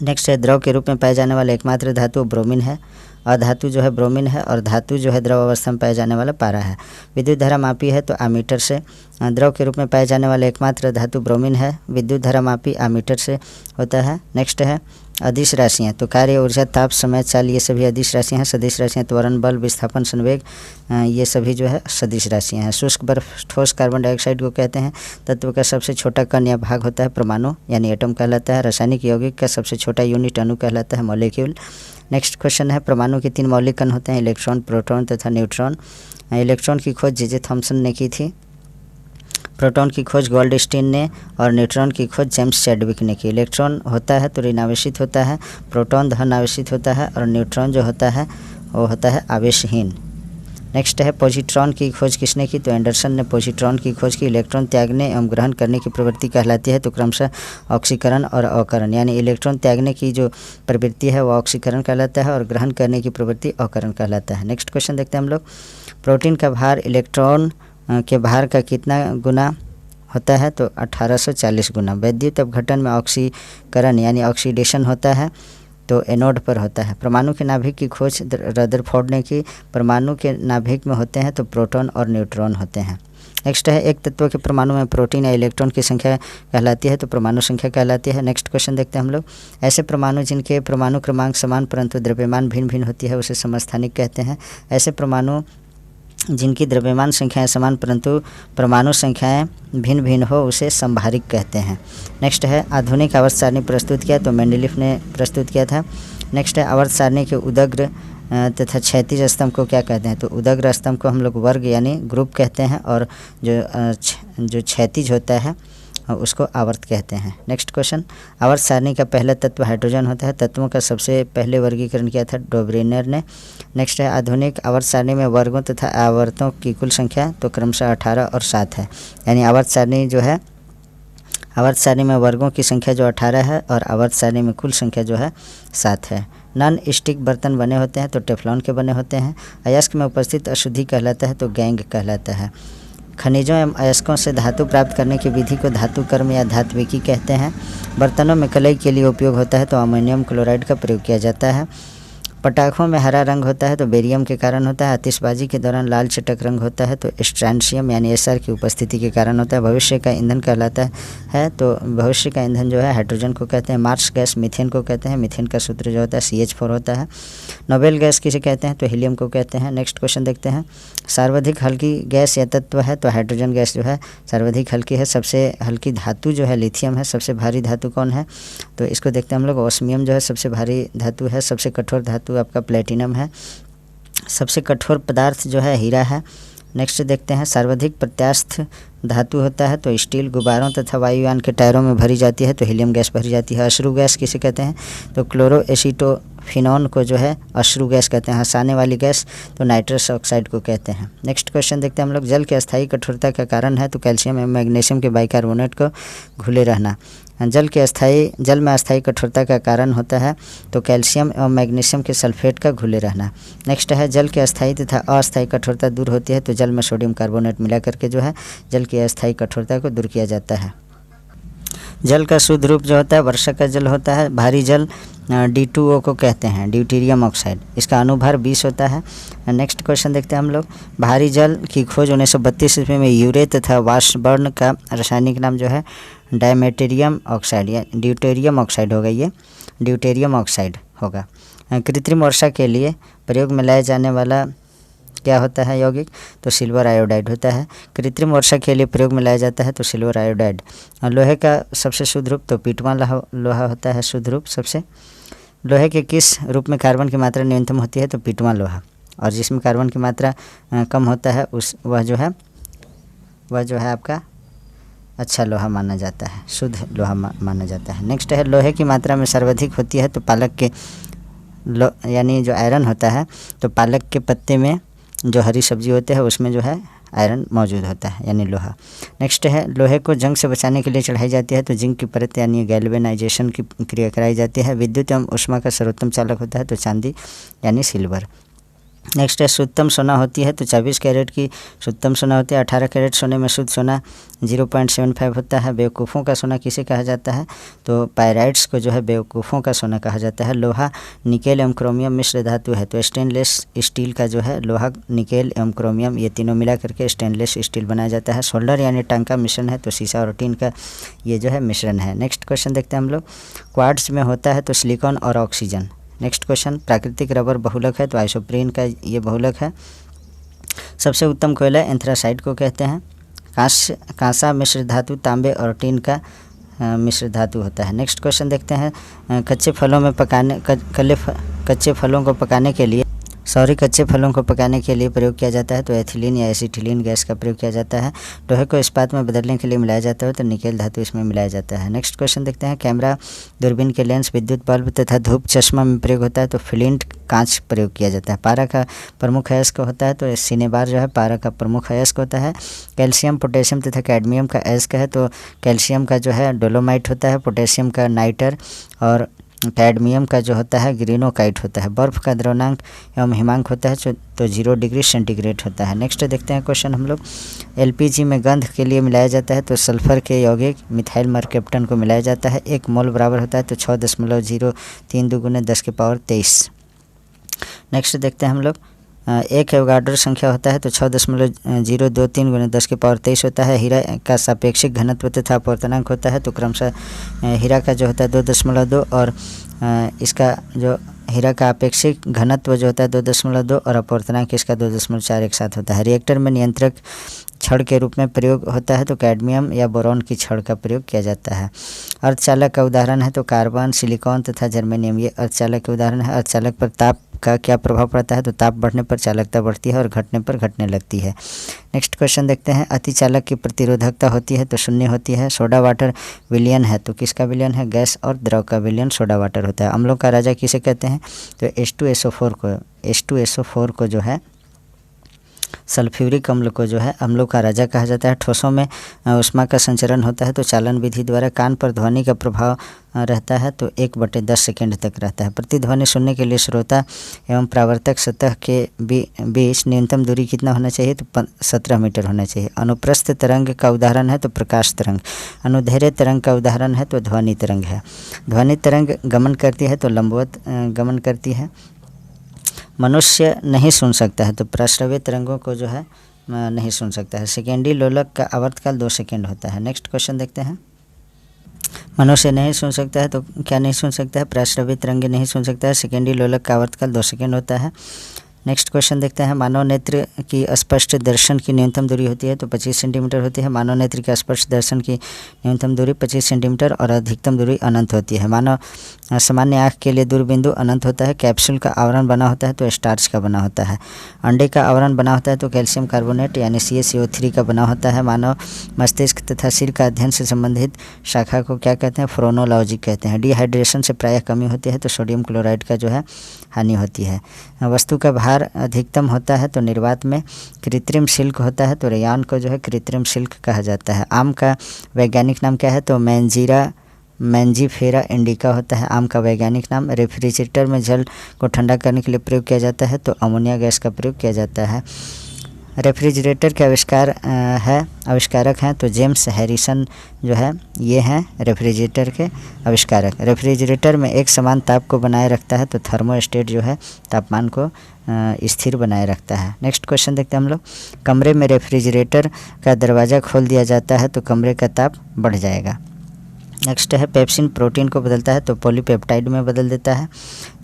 नेक्स्ट है द्रव के रूप में पाए जाने वाला एकमात्र धातु ब्रोमीन है, अधातु जो है ब्रोमीन है, और धातु जो है द्रव अवस्था में पाए जाने वाला पारा है। विद्युत धारा मापी है तो आमीटर से। द्रव के रूप में पाए जाने वाला एकमात्र धातु ब्रोमीन है, विद्युत धारा मापी आमीटर से होता है। नेक्स्ट है अदिश राशियाँ, तो कार्य, ऊर्जा, ताप, समय, चाल, ये सभी अदिश राशियाँ हैं। सदिश राशियाँ त्वरण, बल, विस्थापन, संवेग, ये सभी जो है सदिश राशियाँ हैं। शुष्क बर्फ, ठोस कार्बन डाइऑक्साइड को कहते हैं। तत्व का सबसे छोटा कण या भाग होता है परमाणु यानी एटम कहलाता है। रासायनिक यौगिक का सबसे छोटा यूनिट अणु कहलाता है, मॉलिक्यूल। नेक्स्ट क्वेश्चन है परमाणु के 3 मौलिक कण होते हैं, इलेक्ट्रॉन, प्रोटॉन तथा न्यूट्रॉन। इलेक्ट्रॉन की खोज जे थॉमसन ने की थी, प्रोटॉन की खोज गोल्डस्टीन ने, और न्यूट्रॉन की खोज जेम्स चैडविक ने की। इलेक्ट्रॉन होता है तो ऋणावेशित होता है, प्रोटॉन धनावेशित होता है, और न्यूट्रॉन जो होता है वो होता है आवेशहीन। नेक्स्ट है पॉजिट्रॉन की खोज किसने की, तो एंडरसन ने पॉजिट्रॉन की खोज की। इलेक्ट्रॉन त्यागने एवं ग्रहण करने की प्रवृत्ति कहलाती है, तो क्रमशः ऑक्सीकरण और अवकरण, यानी इलेक्ट्रॉन त्यागने की जो प्रवृत्ति है वो ऑक्सीकरण कहलाता है, और ग्रहण करने की प्रवृत्ति अवकरण कहलाता है। नेक्स्ट क्वेश्चन देखते हैं हम लोग। प्रोटीन का भार इलेक्ट्रॉन के भार का कितना गुना होता है, तो 1840 गुना। विद्युत अपघटन में ऑक्सीकरण यानी ऑक्सीडेशन होता है, तो एनोड पर होता है। परमाणु के नाभिक की खोज रदरफोर्ड ने की। परमाणु के नाभिक में होते हैं तो प्रोटॉन और न्यूट्रॉन होते हैं। नेक्स्ट है एक तत्व के परमाणु में प्रोटीन या इलेक्ट्रॉन की संख्या कहलाती है, तो परमाणु संख्या कहलाती है। नेक्स्ट क्वेश्चन देखते हैं हम लोग। ऐसे परमाणु जिनके परमाणु क्रमांक समान परंतु द्रव्यमान भिन्न भिन्न होती है उसे समस्थानिक कहते हैं। ऐसे परमाणु जिनकी द्रव्यमान संख्याएं समान परंतु परमाणु संख्याएं भिन्न भिन्न हो उसे संभारिक कहते हैं। नेक्स्ट है आधुनिक आवर्त सारणी प्रस्तुत किया, तो मेंडलीफ ने प्रस्तुत किया था। नेक्स्ट है आवर्त सारणी के उदग्र तथा क्षैतिज स्तंभ को क्या कहते हैं, तो उदग्र स्तंभ को हम लोग वर्ग यानी ग्रुप कहते हैं, और जो क्षैतिज होता है उसको आवर्त कहते हैं। नेक्स्ट क्वेश्चन, आवर्त सारणी का पहला तत्व हाइड्रोजन होता है। तत्वों का सबसे पहले वर्गीकरण किया था डोब्रेनर ने। नेक्स्ट है आधुनिक आवर्त सारणी में वर्गों तथा आवर्तों की कुल संख्या, तो क्रमशः 18 और 7 है। यानी आवर्त सारणी जो है, आवर्त सारणी में वर्गों की संख्या जो 18 है और आवर्त सारणी में कुल संख्या जो है 7 है। नॉन स्टिक बर्तन बने होते हैं, तो टेफ्लॉन के बने होते हैं। अयस्क में उपस्थित अशुद्धि कहलाता है, तो गैंग कहलाता है। खनिजों एवं अयस्कों से धातु प्राप्त करने की विधि को धातु कर्म या धात्विकी कहते हैं। बर्तनों में कलई के लिए उपयोग होता है, तो अमोनियम क्लोराइड का प्रयोग किया जाता है। पटाखों में हरा रंग होता है, तो बेरियम के कारण होता है। आतिशबाजी के दौरान लाल चटक रंग होता है, तो स्ट्रैंशियम यानी एसआर की उपस्थिति के कारण होता है। भविष्य का ईंधन कहलाता है, तो भविष्य का ईंधन जो है हाइड्रोजन को कहते हैं। मार्स गैस मीथेन को कहते हैं। मीथेन का सूत्र जो होता है CH4 होता है। नोबेल गैस किसे कहते हैं, तो हीलियम को कहते हैं। नेक्स्ट क्वेश्चन देखते हैं। सर्वाधिक हल्की गैस या तत्व है, तो हाइड्रोजन गैस जो है सर्वाधिक हल्की है। सबसे हल्की धातु जो है लिथियम है। सबसे भारी धातु कौन है, तो इसको देखते हैं हम लोग। ओस्मियम जो है सबसे भारी धातु है। सबसे कठोर धातु आपका प्लेटिनम है। सबसे कठोर पदार्थ जो है हीरा है। नेक्स्ट देखते हैं सर्वाधिक प्रत्यास्थ धातु होता है, तो स्टील। गुब्बारों तथा वायुयान के टायरों में भरी जाती है, तो हीलियम गैस भरी जाती है। अश्रु गैस किसे कहते हैं, तो क्लोरो एसीटोफिनॉन को जो है अश्रु गैस कहते हैं। हंसाने वाली गैस, तो नाइट्रस ऑक्साइड को कहते हैं। नेक्स्ट क्वेश्चन देखते हैं हम लोग। जल के अस्थायी कठोरता का कारण है, तो कैल्शियम एवं मैग्नीशियम के बाइकार्बोनेट को घुले रहना। जल में अस्थायी कठोरता का कारण होता है, तो कैल्शियम एवं मैग्नीशियम के सल्फेट का घुले रहना। नेक्स्ट है जल के अस्थायी तथा अस्थायी कठोरता दूर होती है, तो जल में सोडियम कार्बोनेट मिला करके जो है जल की अस्थायी कठोरता को दूर किया जाता है। जल का शुद्ध रूप जो होता है वर्षा का जल होता है। भारी जल D2O को कहते हैं, ड्यूटेरियम ऑक्साइड। इसका अनुभार 20 होता है। नेक्स्ट क्वेश्चन देखते हैं हम लोग। भारी जल की खोज 1932 ईस्वी में यूरे तथा वाशबर्न का रासायनिक नाम जो है डायमेटेरियम ऑक्साइड या ड्यूटेरियम ऑक्साइड होगा, ये ड्यूटेरियम ऑक्साइड होगा। कृत्रिम वर्षा के लिए प्रयोग में लाया जाने वाला क्या होता है यौगिक, तो सिल्वर आयोडाइड होता है। कृत्रिम वर्षा के लिए प्रयोग में लाया जाता है, तो सिल्वर आयोडाइड। लोहे का सबसे शुद्ध रूप, तो पीटवा लोहा होता है शुद्ध रूप सबसे। लोहे के किस रूप में कार्बन की मात्रा न्यूनतम होती है, तो पीटवा लोहा। और जिसमें कार्बन की मात्रा कम होता है वह जो है आपका अच्छा लोहा माना जाता है, शुद्ध लोहा माना जाता है। नेक्स्ट है लोहे की मात्रा में सर्वाधिक होती है, तो पालक के यानी जो आयरन होता है, तो पालक के पत्ते में जो हरी सब्जी होते हैं उसमें जो है आयरन मौजूद होता है यानी लोहा। नेक्स्ट है लोहे को जंग से बचाने के लिए चढ़ाई जाती है, तो जिंक की परत यानी गैल्वेनाइजेशन की क्रिया कराई जाती है। विद्युत एवं ऊष्मा का सर्वोत्तम चालक होता है, तो चांदी यानी सिल्वर। नेक्स्ट है शुद्धतम सोना होती है तो 24 कैरेट की शुद्धतम सोना होती है। 18 कैरेट सोने में शुद्ध सोना 0.75 होता है। बेवकूफ़ों का सोना किसे कहा जाता है? तो पायराइट्स को जो है बेवकूफ़ों का सोना कहा जाता है। लोहा निकेल एवं क्रोमियम मिश्र धातु है तो स्टेनलेस स्टील का जो है लोहा निकेल एवं क्रोमियम ये तीनों मिला करके स्टेनलेस स्टील बनाया जाता है। सोल्डर यानी टंग का मिश्रण है तो शीशा और टीन का ये जो है मिश्रण है। नेक्स्ट क्वेश्चन देखते हैं हम लोग। क्वार्ट्ज में होता है तो सिलिकॉन और ऑक्सीजन। Next question. प्राकृतिक रबर बहुलक है तो आइसोप्रीन का ये बहुलक है। सबसे उत्तम कोयला एंथ्रासाइट को कहते हैं। कांसा मिश्र धातु तांबे और टीन का मिश्र धातु होता है। नेक्स्ट क्वेश्चन देखते हैं। कच्चे फलों को पकाने के लिए प्रयोग किया जाता है तो एथिलीन या एसिटिलीन गैस का प्रयोग किया जाता है। लोहे को इस्पात में बदलने के लिए मिलाया जाता है तो निकेल धातु इसमें मिलाया जाता है। नेक्स्ट क्वेश्चन देखते हैं। कैमरा, दूरबीन के लेंस, विद्युत बल्ब तथा धूप चश्मा में प्रयोग होता है तो फ्लिंट कांच प्रयोग किया जाता है। पारा का प्रमुख अयस्क होता है तो सिनेबार जो है पारा का प्रमुख अयस्क होता है। कैल्शियम, पोटेशियम तथा कैडमियम का अयस्क है तो कैल्शियम का जो है डोलोमाइट होता है, पोटेशियम का नाइटर और कैडमियम का जो होता है ग्रीनोकाइट होता है। बर्फ़ का द्रवणांक एवं हिमांक होता है तो 0 डिग्री सेंटीग्रेड होता है। नेक्स्ट देखते हैं क्वेश्चन हम लोग। एलपीजी में गंध के लिए मिलाया जाता है तो सल्फर के यौगिक मिथाइल मरकेप्टन को मिलाया जाता है। 1 मोल बराबर होता है तो 6.032 × 10⁻23। नेक्स्ट देखते हैं हम लोग। एक एवोगाड्रो संख्या होता है तो 6.023 × 10⁻23 होता है। हीरा का सापेक्षिक घनत्व तथा अपवर्तनांक होता है तो क्रमशः हीरा का जो होता है 2.2 और इसका जो हीरा का अपेक्षिक घनत्व जो होता है 2.2 और अपवर्तनांक इसका 2.417 होता है। रिएक्टर में नियंत्रक छड़ के रूप में प्रयोग होता है तो कैडमियम या बोरॉन की छड़ का प्रयोग किया जाता है। अर्धचालक का उदाहरण है तो कार्बन, सिलिकॉन तथा जर्मेनियम ये अर्धचालक के उदाहरण है। अर्धचालक पर ताप का क्या प्रभाव पड़ता है तो ताप बढ़ने पर चालकता बढ़ती है और घटने पर घटने लगती है। नेक्स्ट क्वेश्चन देखते हैं। अतिचालक की प्रतिरोधकता होती है तो 0 होती है। सोडा वाटर विलयन है तो किसका विलयन है? गैस और द्रव का विलयन सोडा वाटर होता है। अम्लों का राजा किसे कहते हैं तो H2SO4 को जो है सल्फ्यूरिक अम्ल को जो है अम्लों का राजा कहा जाता है। ठोसों में ऊष्मा का संचरण होता है तो चालन विधि द्वारा कान पर ध्वनि का प्रभाव रहता है तो 1/10 सेकेंड तक रहता है। प्रतिध्वनि सुनने के लिए श्रोता एवं प्रावर्तक सतह के बीच न्यूनतम दूरी कितना होना चाहिए तो 17 मीटर होना चाहिए। अनुप्रस्थ तरंग का उदाहरण है तो प्रकाश तरंग। अनुदैर्घ्य तरंग का उदाहरण है तो ध्वनि तरंग है। ध्वनि तरंग गमन करती है तो लंबवत गमन करती है। मनुष्य नहीं सुन सकता है तो प्रश्रव्य तरंगों को जो है नहीं सुन सकता है। सेकेंडी लोलक का आवर्तकाल 2 सेकेंड होता है। नेक्स्ट क्वेश्चन देखते हैं। मनुष्य नहीं सुन सकता है तो क्या नहीं सुन सकता है? प्रश्रव्य तरंगे नहीं सुन सकता है। सेकेंडी लोलक का आवर्तकाल 2 सेकेंड होता है। नेक्स्ट क्वेश्चन देखते हैं। मानव नेत्र की स्पष्ट दर्शन की न्यूनतम दूरी होती है तो 25 सेंटीमीटर होती है। मानव नेत्र की स्पष्ट दर्शन की न्यूनतम दूरी 25 सेंटीमीटर और अधिकतम दूरी अनंत होती है। मानव सामान्य आँख के लिए दूरबिंदु अनंत होता है। कैप्सूल का आवरण बना होता है तो स्टार्च का बना होता है। अंडे का आवरण बना होता है तो कैल्शियम कार्बोनेट यानी CaCO3 का बना होता है। मानव मस्तिष्क तथा सिर का अध्ययन से संबंधित शाखा को क्या कहते हैं? फ्रोनोलॉजी कहते हैं। डिहाइड्रेशन से प्रायः कमी होती है तो सोडियम क्लोराइड का जो है हानि होती है। वस्तु का भार अधिकतम होता है तो निर्वात में। कृत्रिम सिल्क होता है तो रेयान को जो है कृत्रिम सिल्क कहा जाता है। आम का वैज्ञानिक नाम क्या है तो मैंजीफेरा इंडिका होता है आम का वैज्ञानिक नाम। रेफ्रिजरेटर में जल को ठंडा करने के लिए प्रयोग किया जाता है तो अमोनिया गैस का प्रयोग किया जाता है। रेफ्रिजरेटर के आविष्कारक हैं तो जेम्स हैरिसन जो है ये हैं रेफ्रिजरेटर के आविष्कारक। रेफ्रिजरेटर में एक समान ताप को बनाए रखता है तो थर्मोस्टेट जो है तापमान को स्थिर बनाए रखता है। नेक्स्ट क्वेश्चन देखते हैं हम लोग। कमरे में रेफ्रिजरेटर का दरवाज़ा खोल दिया जाता है तो कमरे का ताप बढ़ जाएगा। नेक्स्ट है पेप्सिन प्रोटीन को बदलता है तो पॉलीपेप्टाइड में बदल देता है।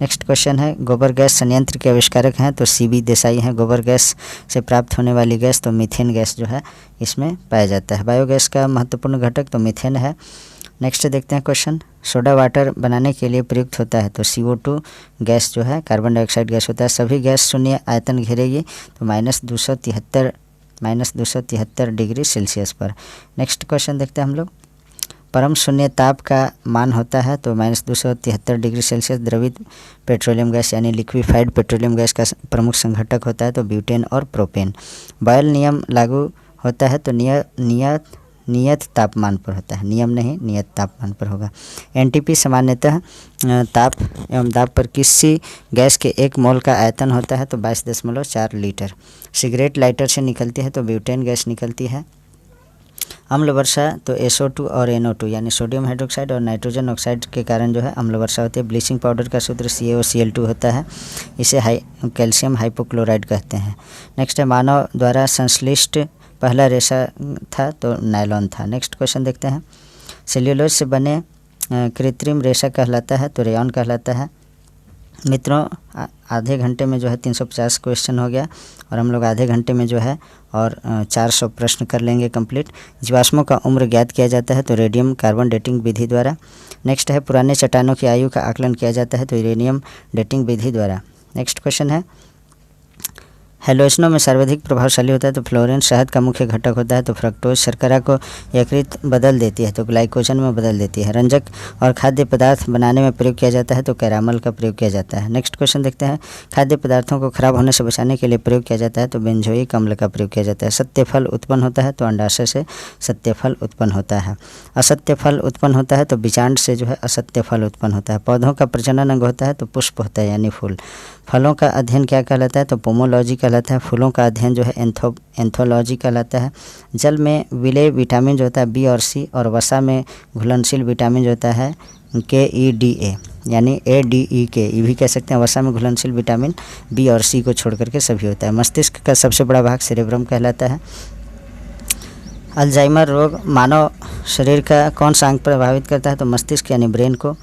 नेक्स्ट क्वेश्चन है। गोबर गैस संयंत्र के आविष्कारक हैं तो CB देसाई हैं। गोबर गैस से प्राप्त होने वाली गैस तो मीथेन गैस जो है इसमें पाया जाता है। बायोगैस का महत्वपूर्ण घटक तो मीथेन है। नेक्स्ट देखते हैं क्वेश्चन। सोडा वाटर बनाने के लिए प्रयुक्त होता है तो CO2 गैस जो है कार्बन डाइऑक्साइड गैस होता है। सभी गैस शून्य आयतन घेरेगी तो -273 डिग्री सेल्सियस पर। नेक्स्ट क्वेश्चन देखते हैं हम लोग। परम शून्य ताप का मान होता है तो -273 डिग्री सेल्सियस। द्रवित पेट्रोलियम गैस यानी लिक्विफाइड पेट्रोलियम गैस का प्रमुख संघटक होता है तो ब्यूटेन और प्रोपेन। बॉयल नियम लागू होता है तो नियत तापमान पर होता है, नियम नहीं, नियत तापमान पर होगा। एनटीपी सामान्यतः ताप एवं दाब पर किसी गैस के 1 मोल का आयतन होता है तो 22.4 लीटर। सिगरेट लाइटर से निकलती है तो ब्यूटेन गैस निकलती है। अम्ल वर्षा तो SO2 और NO2 यानी सोडियम हाइड्रोक्साइड और नाइट्रोजन ऑक्साइड के कारण जो है अम्ल वर्षा होती है। ब्लीचिंग पाउडर का सूत्र CaOCl2 होता है, इसे कैल्शियम हाइपोक्लोराइड कहते हैं। नेक्स्ट है मानव द्वारा संश्लिष्ट पहला रेशा था तो नायलॉन था। नेक्स्ट क्वेश्चन देखते हैं। सेल्यूलोज से बने कृत्रिम रेशा कहलाता है तो रेयॉन कहलाता है। मित्रों आधे घंटे में जो है 350 क्वेश्चन हो गया और हम लोग आधे घंटे में जो है और 400 प्रश्न कर लेंगे कंप्लीट। जीवाश्मों का उम्र ज्ञात किया जाता है तो रेडियम कार्बन डेटिंग विधि द्वारा। नेक्स्ट है पुराने चट्टानों की आयु का आकलन किया जाता है तो यूरेनियम डेटिंग विधि द्वारा। नेक्स्ट क्वेश्चन है हैलोजनों में सर्वाधिक प्रभावशाली होता है तो फ्लोरीन शहद का मुख्य घटक होता है तो फ्रक्टोज शर्करा को यकृत बदल देती है तो ग्लाइकोजन में बदल देती है। रंजक और खाद्य पदार्थ बनाने में प्रयोग किया जाता है तो कैरामल का प्रयोग किया जाता है। नेक्स्ट क्वेश्चन देखते हैं। खाद्य पदार्थों को खराब होने से बचाने के लिए प्रयोग किया जाता है तो बेंजोइक अम्ल का प्रयोग किया जाता है। सत्य फल उत्पन्न होता है तो अंडाशय से सत्य फल उत्पन्न होता है। असत्य फल उत्पन्न होता है तो बिजांड से जो है असत्य फल उत्पन्न होता है। पौधों का प्रजनन अंग होता है तो पुष्प होता है यानी फूल। फलों का अध्ययन क्या कहलाता है तो पोमोलॉजी कहलाता है। फूलों का अध्ययन जो है एंथोलॉजी कहलाता है। जल में विलेय विटामिन जो होता है B और C और वसा में घुलनशील विटामिन जो होता है KEDA यानी ADEK ये भी कह सकते हैं। वसा में घुलनशील विटामिन B और C को छोड़ करके सभी होता है। मस्तिष्क का सबसे बड़ा भाग सेरेब्रम कहलाता है। अल्जाइमर रोग मानव शरीर का कौन सा अंग प्रभावित करता है तो मस्तिष्क यानी ब्रेन को।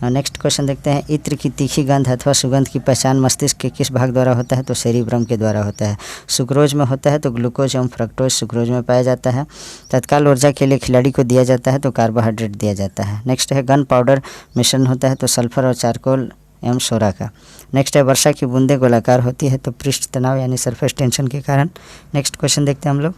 नेक्स्ट क्वेश्चन देखते हैं। इत्र की तीखी गंध अथवा सुगंध की पहचान मस्तिष्क के किस भाग द्वारा होता है तो सेरिब्रम के द्वारा होता है। सुक्रोज में होता है तो ग्लूकोज एवं फ्रक्टोज सुक्रोज में पाया जाता है। तत्काल ऊर्जा के लिए खिलाड़ी को दिया जाता है तो कार्बोहाइड्रेट दिया जाता है। नेक्स्ट है गन पाउडर मिश्रण होता है तो सल्फर और चारकोल एवं सोरा का। नेक्स्ट है वर्षा की बूंदें गोलाकार होती है तो पृष्ठ तनाव यानी सरफेस टेंशन के कारण। नेक्स्ट क्वेश्चन देखते हैं हम लोग।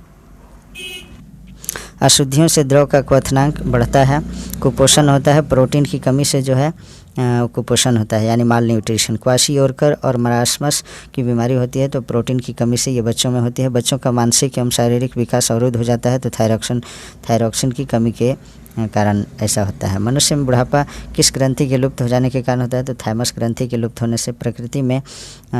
अशुद्धियों से द्रव का क्वथनांक बढ़ता है। कुपोषण होता है प्रोटीन की कमी से जो है कुपोषण होता है यानी माल न्यूट्रिशन। क्वाशियोरकर और मरासमस की बीमारी होती है तो प्रोटीन की कमी से ये बच्चों में होती है। बच्चों का मानसिक एवं शारीरिक विकास अवरुद्ध हो जाता है तो थायरॉक्सिन की कमी के कारण ऐसा होता है। मनुष्य में बुढ़ापा किस ग्रंथि के लुप्त हो जाने के कारण होता है तो थाइमस ग्रंथि के लुप्त होने से। प्रकृति में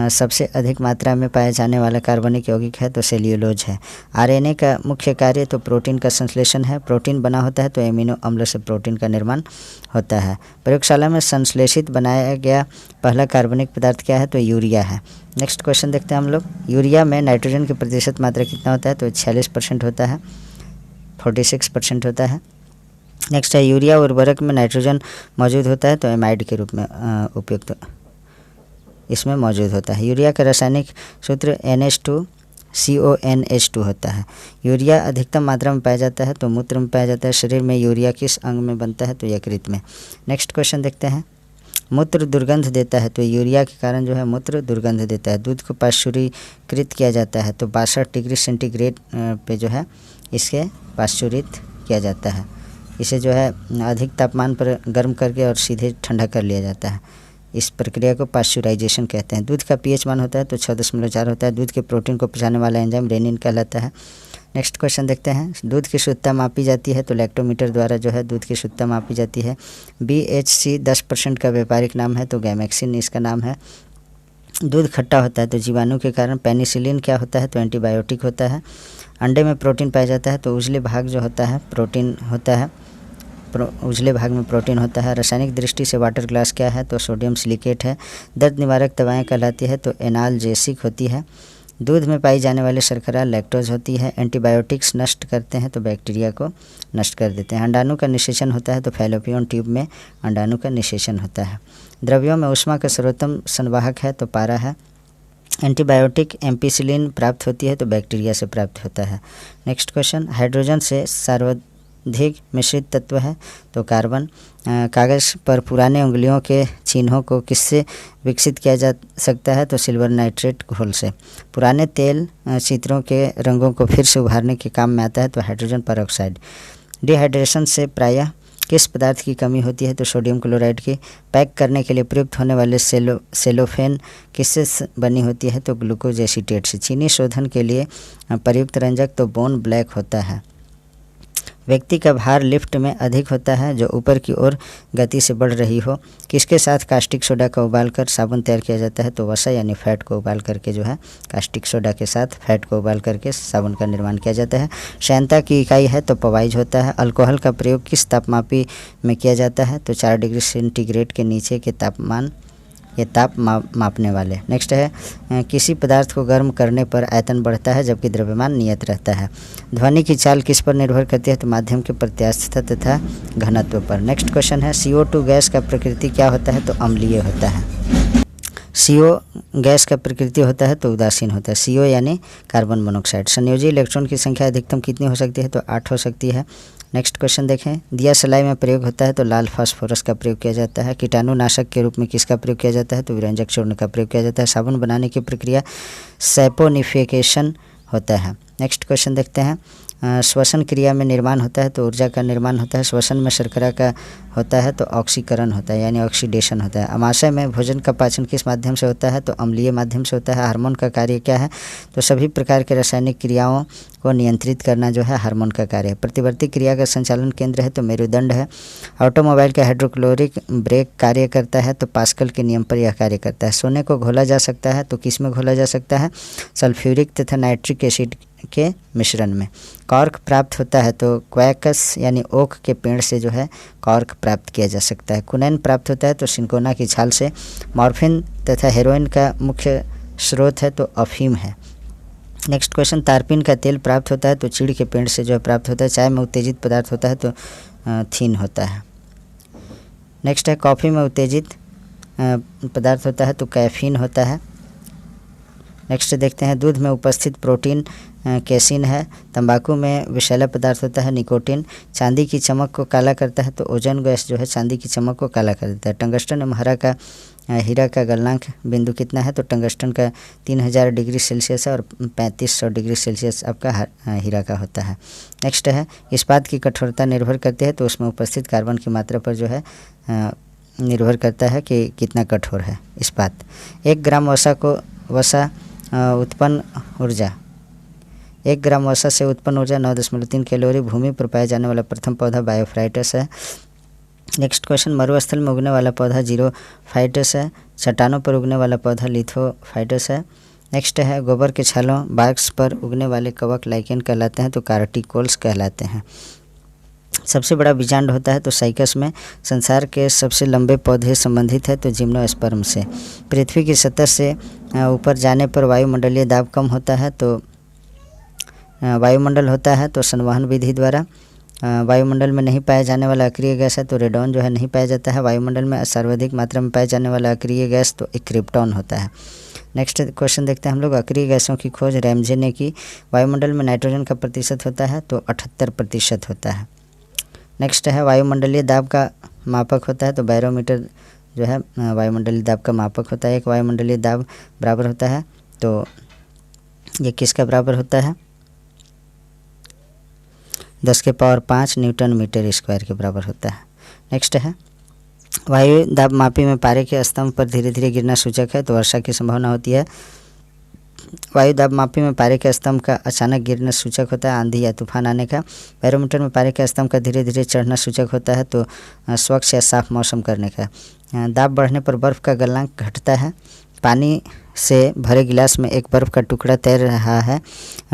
सबसे अधिक मात्रा में पाया जाने वाला कार्बनिक यौगिक है तो सेल्यूलोज है। RNA का मुख्य कार्य तो प्रोटीन का संश्लेषण है। प्रोटीन बना होता है तो एमिनो अम्ल से प्रोटीन का निर्माण होता है। प्रयोगशाला में संश्लेषित बनाया गया पहला कार्बनिक पदार्थ क्या है तो यूरिया है। नेक्स्ट क्वेश्चन देखते हैं हम लोग। यूरिया में नाइट्रोजन की प्रतिशत मात्रा कितना होता है तो 46% होता है, 46% होता है। नेक्स्ट है यूरिया उर्वरक में नाइट्रोजन मौजूद होता है तो एमाइड के रूप में उपयुक्त इसमें मौजूद होता है। यूरिया का रासायनिक सूत्र NH2CONH2 होता है। यूरिया अधिकतम मात्रा में पाया जाता है तो मूत्र में पाया जाता है। शरीर में यूरिया किस अंग में बनता है तो यकृत में। नेक्स्ट क्वेश्चन देखते हैं। मूत्र दुर्गंध देता है तो यूरिया के कारण जो है मूत्र दुर्गंध देता है। दूध को पाश्चुरीकृत किया जाता है तो 62 डिग्री सेंटीग्रेड पे जो है इसके पाश्चुरित किया जाता है। इसे जो है अधिक तापमान पर गर्म करके और सीधे ठंडा कर लिया जाता है। इस प्रक्रिया को पाश्चुराइजेशन कहते हैं। दूध का pH मान होता है तो 6.4 होता है। दूध के प्रोटीन को पचाने वाला एंजाइम रेनिन कहलाता है। नेक्स्ट क्वेश्चन देखते हैं। दूध की शुद्धता मापी जाती है तो लैक्टोमीटर द्वारा जो है दूध की शुद्धता मापी जाती है। BHC 10% का व्यापारिक नाम है तो गैमेक्सिन इसका नाम है। दूध खट्टा होता है तो जीवाणु के कारण। पेनिसिलिन क्या होता है तो एंटीबायोटिक होता है। अंडे में प्रोटीन पाया जाता है तो उजले भाग जो होता है प्रोटीन होता है, उजले भाग में प्रोटीन होता है। रासायनिक दृष्टि से वाटर ग्लास क्या है तो सोडियम सिलिकेट है। दर्द निवारक दवाएं कहलाती है तो एनाल्जेसिक होती है। दूध में पाई जाने वाली शर्करा लैक्टोज होती है। एंटीबायोटिक्स नष्ट करते हैं तो बैक्टीरिया को नष्ट कर देते हैं। अंडाणु का निषेचन होता है तो फैलोपियन ट्यूब में अंडाणु का निषेचन होता है। द्रव्यों में ऊष्मा का सर्वोत्तम संवाहक है तो पारा है। एंटीबायोटिक एम्पिसिलिन प्राप्त होती है तो बैक्टीरिया से प्राप्त होता है। Next question. हाइड्रोजन से सर्वाधिक मिश्रित तत्व है तो कार्बन। कागज़ पर पुराने उंगलियों के चिन्हों को किससे विकसित किया जा सकता है तो सिल्वर नाइट्रेट घोल से। पुराने तेल चित्रों के रंगों को फिर से उभारने के काम में आता है तो हाइड्रोजन परऑक्साइड। डिहाइड्रेशन से प्रायः किस पदार्थ की कमी होती है तो सोडियम क्लोराइड की। पैक करने के लिए प्रयुक्त होने वाले सेलोफेन किससे बनी होती है तो ग्लूकोज एसीटेट से। चीनी शोधन के लिए प्रयुक्त रंजक तो बोन ब्लैक होता है। व्यक्ति का भार लिफ्ट में अधिक होता है जो ऊपर की ओर गति से बढ़ रही हो। किसके साथ कास्टिक सोडा का उबालकर साबुन तैयार किया जाता है? तो वसा यानी फैट को उबाल करके जो है कास्टिक सोडा के साथ फैट को उबाल करके साबुन का निर्माण किया जाता है। श्यानता की इकाई है तो पवाइज होता है। अल्कोहल का प्रयोग किस तापमापी में किया जाता है? तो 4 डिग्री सेंटीग्रेड के नीचे के तापमान ये ताप मापने वाले। नेक्स्ट है किसी पदार्थ को गर्म करने पर आयतन बढ़ता है जबकि द्रव्यमान नियत रहता है। ध्वनि की चाल किस पर निर्भर करती है? तो माध्यम के प्रत्यास्थता तथा घनत्व पर। नेक्स्ट क्वेश्चन है CO2 गैस का प्रकृति क्या होता है? तो अम्लीय होता है। CO गैस का प्रकृति होता है तो उदासीन होता है। CO यानी कार्बन मोनोऑक्साइड। संयोजी इलेक्ट्रॉन की संख्या अधिकतम कितनी हो सकती है? तो 8 हो सकती है। नेक्स्ट क्वेश्चन देखें, दिया सलाई में प्रयोग होता है तो लाल फास्फोरस का प्रयोग किया जाता है। कीटाणुनाशक के रूप में किसका प्रयोग किया जाता है? तो विरंजक चूर्ण का प्रयोग किया जाता है। साबुन बनाने की प्रक्रिया सैपोनिफिकेशन होता है। नेक्स्ट क्वेश्चन देखते हैं, श्वसन क्रिया में निर्माण होता है तो ऊर्जा का निर्माण होता है। श्वसन में शर्करा का होता है तो ऑक्सीकरण होता है यानी ऑक्सीडेशन होता है। अमाशय में भोजन का पाचन किस माध्यम से होता है? तो अम्लीय माध्यम से होता है। हार्मोन का कार्य क्या है? तो सभी प्रकार के रासायनिक क्रियाओं को नियंत्रित करना जो है हार्मोन का कार्य है। प्रतिवर्ती क्रिया का संचालन केंद्र है तो मेरुदंड है। ऑटोमोबाइल का हाइड्रोक्लोरिक ब्रेक कार्य करता है तो पास्कल के नियम पर यह कार्य करता है। सोने को घोला जा सकता है तो किस में घोला जा सकता है? सल्फ्यूरिक तथा नाइट्रिक एसिड के मिश्रण में। कॉर्क प्राप्त होता है तो क्वैकस यानी ओक के पेड़ से जो है कॉर्क प्राप्त किया जा सकता है। कुनैन प्राप्त होता है तो सिंकोना की छाल से। मॉर्फिन तथा हेरोइन का मुख्य स्रोत है तो अफीम है। नेक्स्ट क्वेश्चन, तारपीन का तेल प्राप्त होता है तो चीड़ के पेड़ से जो है प्राप्त होता है। चाय में उत्तेजित पदार्थ होता है तो थीन होता है। नेक्स्ट है, कॉफ़ी में उत्तेजित पदार्थ होता है तो कैफीन होता है। नेक्स्ट देखते हैं, दूध में उपस्थित प्रोटीन कैसीन है। तंबाकू में विषैला पदार्थ होता है निकोटीन। चांदी की चमक को काला करता है तो ओजोन गैस जो है चांदी की चमक को काला कर देता है। टंगस्टन एवं हीरा का गलनांक बिंदु कितना है? तो टंगस्टन का 3000 डिग्री सेल्सियस है और 3500 डिग्री सेल्सियस आपका हीरा का होता है। नेक्स्ट है, इस्पात की कठोरता निर्भर करती है तो उसमें उपस्थित कार्बन की मात्रा पर जो है निर्भर करता है कि कितना कठोर है इस्पात। 1 ग्राम वसा उत्पन्न ऊर्जा 1 ग्राम वसा से उत्पन्न ऊर्जा 9.3 कैलोरी। भूमि पर पाया जाने वाला प्रथम पौधा बायोफाइटस है। नेक्स्ट क्वेश्चन, मरुस्थल में उगने वाला पौधा जीरोफाइटस है। चट्टानों पर उगने वाला पौधा लिथोफाइटस है। नेक्स्ट है, गोबर के छालों बाक्स पर उगने वाले कवक लाइकेन कहलाते हैं तो कार्टिकोल्स कहलाते हैं। सबसे बड़ा बीजांड होता है तो साइकस में। संसार के सबसे लंबे पौधे संबंधित है तो जिम्नोस्पर्म से। पृथ्वी की सतह से ऊपर जाने पर वायुमंडलीय दाब कम होता है तो वायुमंडल होता है तो संवहन विधि द्वारा। वायुमंडल में नहीं पाया जाने वाला अक्रिय गैस है तो रेडॉन जो है नहीं पाया जाता है। वायुमंडल में सर्वाधिक मात्रा में पाया जाने वाला अक्रिय गैस तो क्रिप्टॉन होता है। नेक्स्ट क्वेश्चन देखते हैं हम लोग, अक्रिय गैसों की खोज रैमजे ने की। वायुमंडल में नाइट्रोजन का प्रतिशत होता है तो 78% होता है। नेक्स्ट है, वायुमंडलीय दाब का मापक होता है तो बैरोमीटर जो है वायुमंडलीय दाब का मापक होता है। एक वायुमंडलीय दाब बराबर होता है तो ये किसका बराबर होता है? 10⁵ न्यूटन मीटर स्क्वायर के बराबर होता है। नेक्स्ट है, वायु दाब मापी में पारे के स्तंभ पर धीरे धीरे गिरना सूचक है तो वर्षा की संभावना होती है। वायु दाब मापी में पारे के स्तंभ का अचानक गिरना सूचक होता है आंधी या तूफान आने का। बैरोमीटर में पारे के स्तंभ का धीरे धीरे चढ़ना सूचक होता है तो स्वच्छ या साफ मौसम करने का। दाब बढ़ने पर बर्फ़ का गलनांक घटता है। पानी से भरे गिलास में एक बर्फ़ का टुकड़ा तैर रहा है।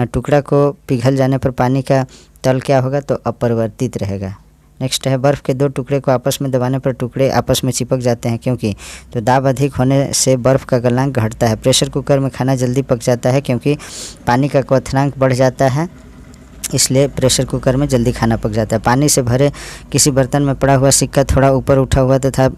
टुकड़ा को पिघल जाने पर पानी का तल क्या होगा? तो अपरिवर्तित रहेगा। नेक्स्ट है, बर्फ़ के 2 टुकड़े को आपस में दबाने पर टुकड़े आपस में चिपक जाते हैं क्योंकि? तो दाब अधिक होने से बर्फ़ का गलनांक घटता है। प्रेशर कुकर में खाना जल्दी पक जाता है क्योंकि पानी का क्वथनांक बढ़ जाता है, इसलिए प्रेशर कुकर में जल्दी खाना पक जाता है। पानी से भरे किसी बर्तन में पड़ा हुआ सिक्का थोड़ा ऊपर उठा हुआ तथा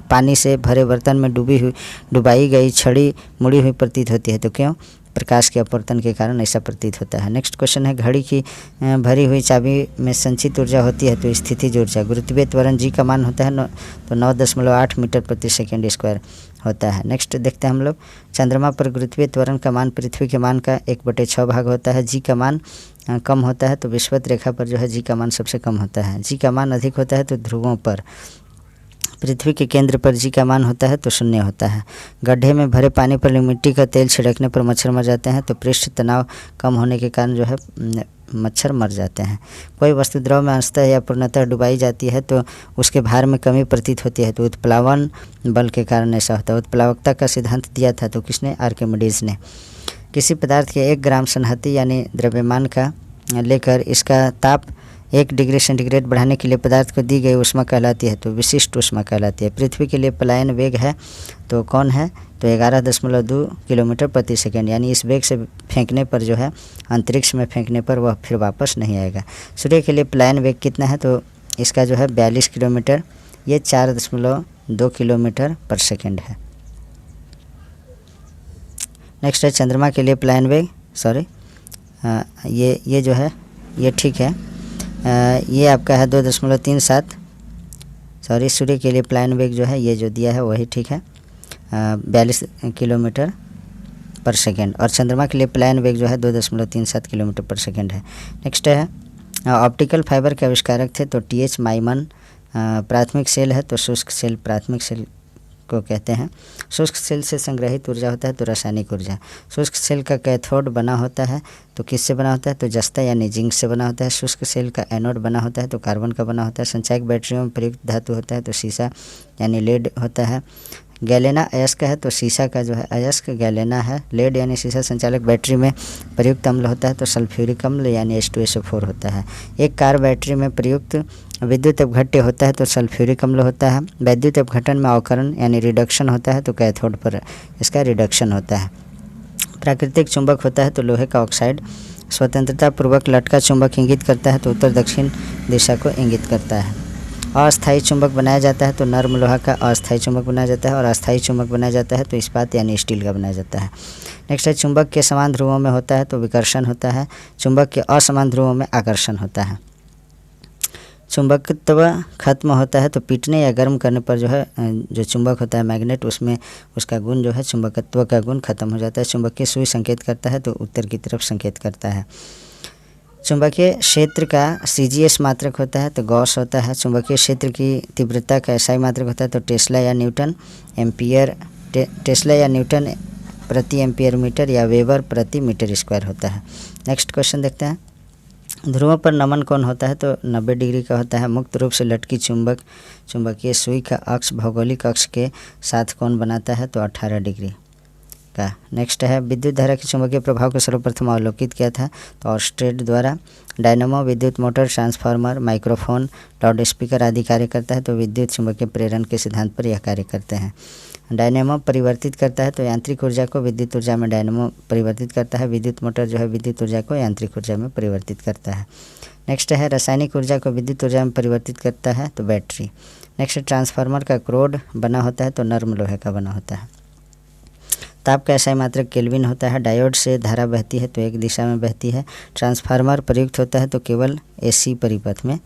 पानी से भरे बर्तन में डुबाई गई छड़ी मुड़ी हुई प्रतीत होती है तो क्यों? प्रकाश के अपवर्तन के कारण ऐसा प्रतीत होता है। नेक्स्ट क्वेश्चन है, घड़ी की भरी हुई चाबी में संचित ऊर्जा होती है तो स्थितिज ऊर्जा। गुरुत्वीय त्वरण जी का मान होता है तो 9.8 मीटर प्रति सेकेंड स्क्वायर होता है। नेक्स्ट देखते हैं हम लोग, चंद्रमा पर गुरुत्वीय त्वरण का मान पृथ्वी के मान का 1/6 भाग होता है। जी का मान कम होता है तो विषुवत रेखा पर जो है जी का मान सबसे कम होता है। जी का मान अधिक होता है तो ध्रुवों पर। पृथ्वी के केंद्र पर जी का मान होता है तो 0 होता है। गड्ढे में भरे पानी पर मिट्टी का तेल छिड़कने पर मच्छर मर जाते हैं तो पृष्ठ तनाव कम होने के कारण जो है मच्छर मर जाते हैं। कोई वस्तु द्रव में अंशतः या पूर्णतः डुबाई जाती है तो उसके भार में कमी प्रतीत होती है, तो उत्प्लावन बल के कारण ऐसा होता है। उत्प्लावकता का सिद्धांत दिया था तो किसने? आर्किमिडीज ने। किसी पदार्थ के 1 ग्राम सन्हति यानी द्रव्यमान का लेकर इसका ताप 1 डिग्री सेंटीग्रेड बढ़ाने के लिए पदार्थ को दी गई ऊष्मा कहलाती है, तो विशिष्ट ऊष्मा कहलाती है। पृथ्वी के लिए पलायन वेग है तो कौन है? तो 11.2 किलोमीटर प्रति सेकंड, यानी इस वेग से फेंकने पर जो है, अंतरिक्ष में फेंकने पर वह फिर वापस नहीं आएगा। सूर्य के लिए पलायन वेग कितना है? तो इसका जो है 42 किलोमीटर, ये 4.2 किलोमीटर पर सेकंड है। नेक्स्ट है चंद्रमा के लिए पलायन वेग, सॉरी ये जो है ये ठीक है, ये आपका है 2.37, सॉरी सूर्य के लिए पलायन वेग जो है ये जो दिया है वही ठीक है, 42 किलोमीटर पर सेकेंड, और चंद्रमा के लिए पलायन वेग जो है 2.37 किलोमीटर पर सेकेंड है। नेक्स्ट है ऑप्टिकल फाइबर के आविष्कारक थे तो टी.एच. माइमन। प्राथमिक सेल है तो शुष्क सेल प्राथमिक सेल को कहते हैं। शुष्क सेल से संग्रहित ऊर्जा होता है तो रासायनिक ऊर्जा। शुष्क सेल का कैथोड बना होता है तो किससे बना होता है? तो जस्ता यानी जिंक से बना होता है। शुष्क सेल का एनोड बना होता है तो कार्बन का बना होता है। संचायक बैटरियों में प्रयुक्त धातु होता है तो सीसा यानी लेड होता है। गैलेना अयस्क है तो सीसा का जो है अयस्क गैलेना है। लेड यानी सीसा संचालक बैटरी में प्रयुक्त अम्ल होता है तो सल्फ्यूरिक अम्ल यानी H2SO4 होता है। एक कार बैटरी में प्रयुक्त विद्युत अपघट्य होता है तो सल्फ्यूरिक अम्ल होता है। वैद्युत अपघटन में अवकरण यानी रिडक्शन होता है तो कैथोड पर इसका रिडक्शन होता है। प्राकृतिक चुंबक होता है तो लोहे का ऑक्साइड। स्वतंत्रता पूर्वक लटका चुंबक इंगित करता है तो उत्तर दक्षिण दिशा को इंगित करता है। अस्थायी चुंबक बनाया जाता है तो नर्म लोहा का अस्थायी चुंबक बनाया जाता है, और अस्थायी चुंबक बनाया जाता है तो इस्पात यानी स्टील का बनाया जाता है। नेक्स्ट है चुंबक के समान ध्रुवों में होता है तो विकर्षण होता है। चुंबक के असमान ध्रुवों में आकर्षण होता है। चुंबकत्व खत्म होता है तो पीटने या गर्म करने पर जो है जो चुंबक होता है मैग्नेट, उसमें उसका गुण जो है चुंबकत्व का गुण खत्म हो जाता है। चुंबकीय सुई संकेत करता है तो उत्तर की तरफ संकेत करता है। चुंबकीय क्षेत्र का CGS मात्रक होता है तो गॉस होता है। चुंबकीय क्षेत्र की तीव्रता का SI मात्रक होता है तो टेस्ला या न्यूटन एम्पियर टेस्ला या न्यूटन प्रति एम्पियर मीटर या वेबर प्रति मीटर स्क्वायर होता है। नेक्स्ट क्वेश्चन देखते हैं। ध्रुवों पर नमन कौन होता है तो 90 डिग्री का होता है। मुक्त रूप से लटकी चुंबकीय सुई का अक्ष भौगोलिक अक्ष के साथ कौन बनाता है तो 18 डिग्री का। नेक्स्ट है विद्युत धारा के चुंबकीय प्रभाव को सर्वप्रथम अवलोकित किया था तो ऑर्स्टेड द्वारा। डायनामो विद्युत motor transformer microphone loud speaker आदि कार्य करता है तो विद्युत चुंबकीय प्रेरण के सिद्धांत पर यह कार्य करते हैं। डायनामो परिवर्तित करता है तो यांत्रिक ऊर्जा को विद्युत ऊर्जा में डायनामो परिवर्तित करता है। विद्युत मोटर जो है विद्युत ऊर्जा को यांत्रिक ऊर्जा में परिवर्तित करता है। नेक्स्ट है रासायनिक ऊर्जा को विद्युत ऊर्जा में परिवर्तित करता है तो बैटरी। नेक्स्ट ट्रांसफार्मर का क्रोड बना होता है तो नर्म लोहे का बना होता है। ताप का SI मात्रक केल्विन होता है। डायोड से धारा बहती है तो एक दिशा में बहती है। ट्रांसफार्मर प्रयुक्त होता है तो केवल AC परिपथ में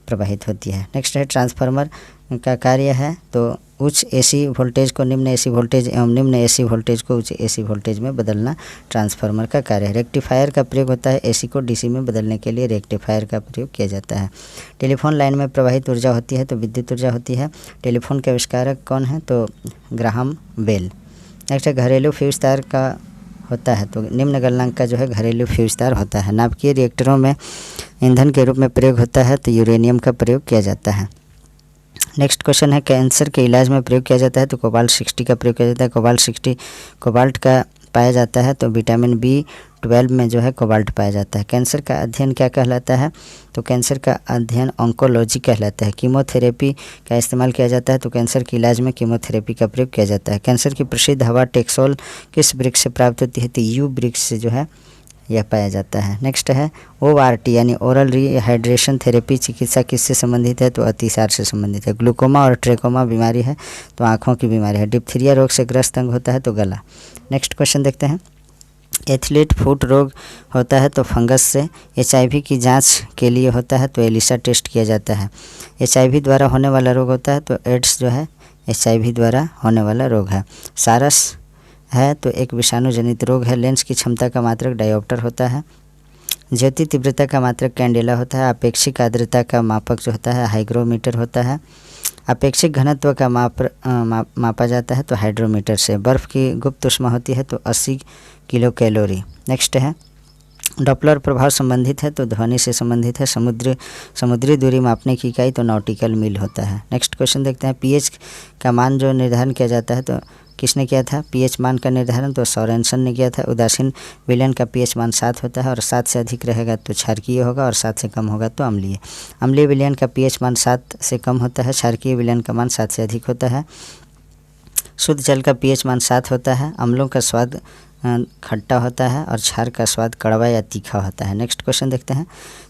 प्रवाहित होती है। नेक्स्ट है ट्रांसफार्मर का कार्य है तो उच्च AC वोल्टेज को निम्न AC वोल्टेज एवं निम्न AC वोल्टेज को उच्च AC वोल्टेज में बदलना ट्रांसफार्मर का कार्य है। रेक्टिफायर का प्रयोग होता है AC को DC में बदलने के लिए रेक्टिफायर का प्रयोग किया जाता है। टेलीफोन लाइन में प्रवाहित ऊर्जा होती है तो विद्युत ऊर्जा होती है। टेलीफोन के आविष्कारक कौन है तो ग्राहम बेल। नेक्स्ट है घरेलू फ्यूज तार का होता है तो निम्न गलनांक का जो है घरेलू फ्यूज तार होता है। नाभिकीय रिएक्टरों में ईंधन के रूप में प्रयोग होता है तो यूरेनियम का प्रयोग किया जाता है। नेक्स्ट क्वेश्चन है कैंसर के इलाज में प्रयोग किया जाता है तो कोबाल्ट 60 का प्रयोग किया जाता है। कोबाल्ट का पाया जाता है तो विटामिन B12 में जो है कोबाल्ट पाया जाता है। कैंसर का अध्ययन क्या कहलाता है तो कैंसर का अध्ययन ऑन्कोलॉजी कहलाता है। कीमोथेरेपी का इस्तेमाल किया जाता है तो कैंसर के इलाज में कीमोथेरेपी का प्रयोग किया जाता है। कैंसर की प्रसिद्ध हवा टेक्सोल किस वृक्ष से प्राप्त होती है तो यू वृक्ष से जो है यह पाया जाता है। नेक्स्ट है ORT यानी ओरल रिहाइड्रेशन थेरेपी चिकित्सा किससे संबंधित है तो अतिसार से संबंधित है। ग्लूकोमा और ट्रेकोमा बीमारी है तो आँखों की बीमारी है। डिप्थीरिया रोग से ग्रस्त अंग होता है तो गला। नेक्स्ट क्वेश्चन देखते हैं। एथलीट फुट रोग होता है तो फंगस से। HIV की जांच के लिए होता है तो एलिसा टेस्ट किया जाता है। HIV द्वारा होने वाला रोग होता है तो एड्स जो है HIV द्वारा होने वाला रोग है। सारस है तो एक विषाणु जनित रोग है। लेंस की क्षमता का मात्रक डायोप्टर होता है। ज्योति तीव्रता का मात्रक कैंडेला होता है। अपेक्षिक आर्द्रता का मापक जो होता है हाइग्रोमीटर होता है। अपेक्षिक घनत्व का मापा जाता है तो हाइड्रोमीटर से। बर्फ़ की गुप्त ऊष्मा होती है तो 80 किलो कैलोरी। नेक्स्ट है डॉपलर प्रभाव संबंधित है तो ध्वनि से संबंधित है। समुद्री दूरी मापने की इकाई तो नॉटिकल मील होता है। नेक्स्ट क्वेश्चन देखते हैं, पीएच का मान जो निर्धारण किया जाता है तो किसने किया था? पीएच मान का निर्धारण तो सोरेनसन ने किया था। उदासीन विलयन का पीएच मान 7 होता है और 7 से अधिक रहेगा तो क्षारकीय होगा और 7 से कम होगा तो अम्लीय। अम्लीय विलयन का पीएच मान 7 से कम होता है, क्षारकीय विलयन का मान 7 से अधिक होता है। शुद्ध जल का पीएच मान 7 होता है। अम्लों का स्वाद खट्टा होता है और क्षार का स्वाद कड़वा या तीखा होता है। नेक्स्ट क्वेश्चन देखते हैं,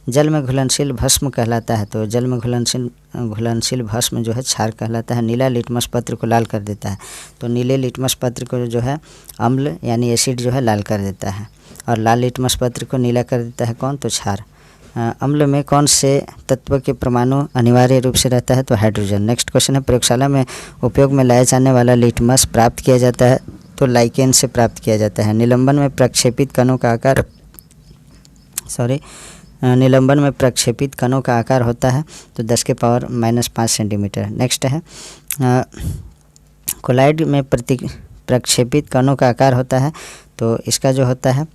जल में घुलनशील भस्म कहलाता है तो जल में घुलनशील भस्म जो है क्षार कहलाता है। नीला लिटमस पत्र को लाल कर देता है तो नीले लिटमस पत्र को जो है अम्ल यानी एसिड जो है लाल कर देता है और लाल लिटमस पत्र को नीला कर देता है कौन? तो क्षार। अम्ल में कौन से तत्व के परमाणु अनिवार्य रूप से रहता है? तो हाइड्रोजन। नेक्स्ट क्वेश्चन है, प्रयोगशाला में उपयोग में लाया जाने वाला लिटमस प्राप्त किया जाता है तो लाइकेन से प्राप्त किया जाता है। निलंबन में प्रक्षेपित कणों का आकार होता है तो 10 के पावर -5 सेंटीमीटर। नेक्स्ट है, कोलाइड में प्रक्षेपित कणों का आकार होता है तो इसका जो होता है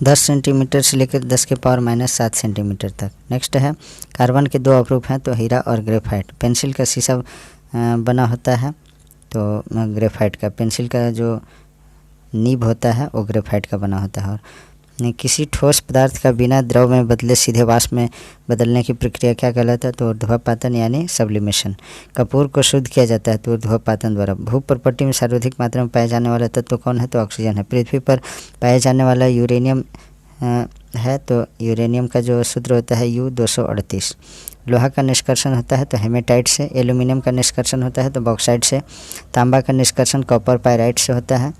10 सेंटीमीटर से लेकर 10 के पावर -7 सेंटीमीटर तक। नेक्स्ट है, कार्बन के 2 अपरूप हैं तो हीरा और ग्रेफाइट। पेंसिल का शीशा बना होता है तो ग्रेफाइट का। पेंसिल का जो नीब होता है वो ग्रेफाइट का बना होता है। और किसी ठोस पदार्थ का बिना द्रव में बदले सीधे वाष्प में बदलने की प्रक्रिया क्या कहलाता है? तो ऊर्ध्वपातन यानी सब्लिमेशन। कपूर को शुद्ध किया जाता है तो ऊर्ध्वपातन द्वारा। भूप्रपट्टी में सर्वाधिक मात्रा में पाया जाने वाला तत्व कौन है? तो ऑक्सीजन है। पृथ्वी पर पाया जाने वाला यूरेनियम है तो यूरेनियम का जो सूत्र होता है U-238। लोहा का निष्कर्षण होता है तो हेमेटाइट से। एल्यूमिनियम का निष्कर्षण होता है तो बॉक्साइट से। तांबा का निष्कर्षण कॉपर पायराइट से होता है।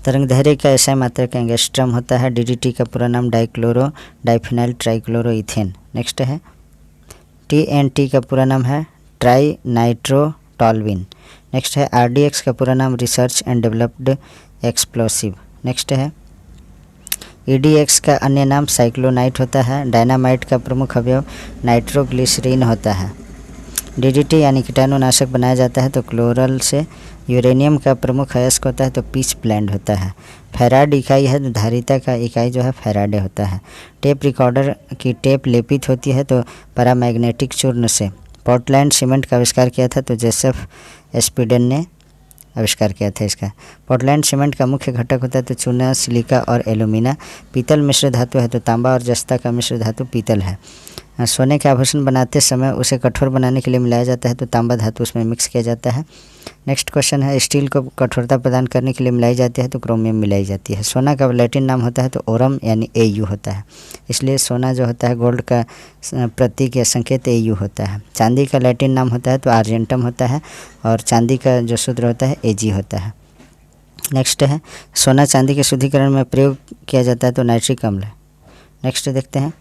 तरंगदैर्घ्य का एसआई मात्रक एंगस्ट्रम होता है। डीडीटी का पूरा नाम डाइफिनाइल ट्राइक्लोरोइथेन। नेक्स्ट है, TNT का पूरा नाम है ट्राई नाइट्रोटॉल्विन। नेक्स्ट है, RDX का पूरा नाम research and developed explosive. Next है, EDX का अन्य नाम साइक्लोनाइट होता है। डायनामाइट का प्रमुख अवयव नाइट्रोग्लिसरीन होता है। DDT यानी कीटाणुनाशक बनाया जाता है तो क्लोरल से। यूरेनियम का प्रमुख अयस्क होता है तो पीच ब्लेंड होता है। फैराड इकाई है तो धारिता का इकाई जो है फैराडे होता है। टेप रिकॉर्डर की टेप लेपित होती है तो पैरामैग्नेटिक चूर्ण से। पोर्टलैंड सीमेंट का आविष्कार किया था तो जोसेफ एस्पिडेन ने आविष्कार किया था इसका। पोर्टलैंड सीमेंट का मुख्य घटक होता है तो चूना, सिलिका और एल्यूमिना। पीतल मिश्र धातु है तो तांबा और जस्ता का मिश्र धातु पीतल है। सोने के आभूषण बनाते समय उसे कठोर बनाने के लिए मिलाया जाता है तो तांबा धातु उसमें मिक्स किया जाता है। नेक्स्ट क्वेश्चन है, स्टील को कठोरता प्रदान करने के लिए मिलाई जाती है तो क्रोमियम मिलाई जाती है। सोना का लैटिन नाम होता है तो ओरम यानी AU होता है, इसलिए सोना जो होता है गोल्ड का प्रतीक या संकेत AU होता है। चांदी का लैटिन नाम होता है तो आर्जेंटम होता है और चांदी का जो सूत्र होता है AG होता है। नेक्स्ट है, सोना चांदी के शुद्धिकरण में प्रयोग किया जाता है तो नाइट्रिक अम्ल। नेक्स्ट देखते हैं,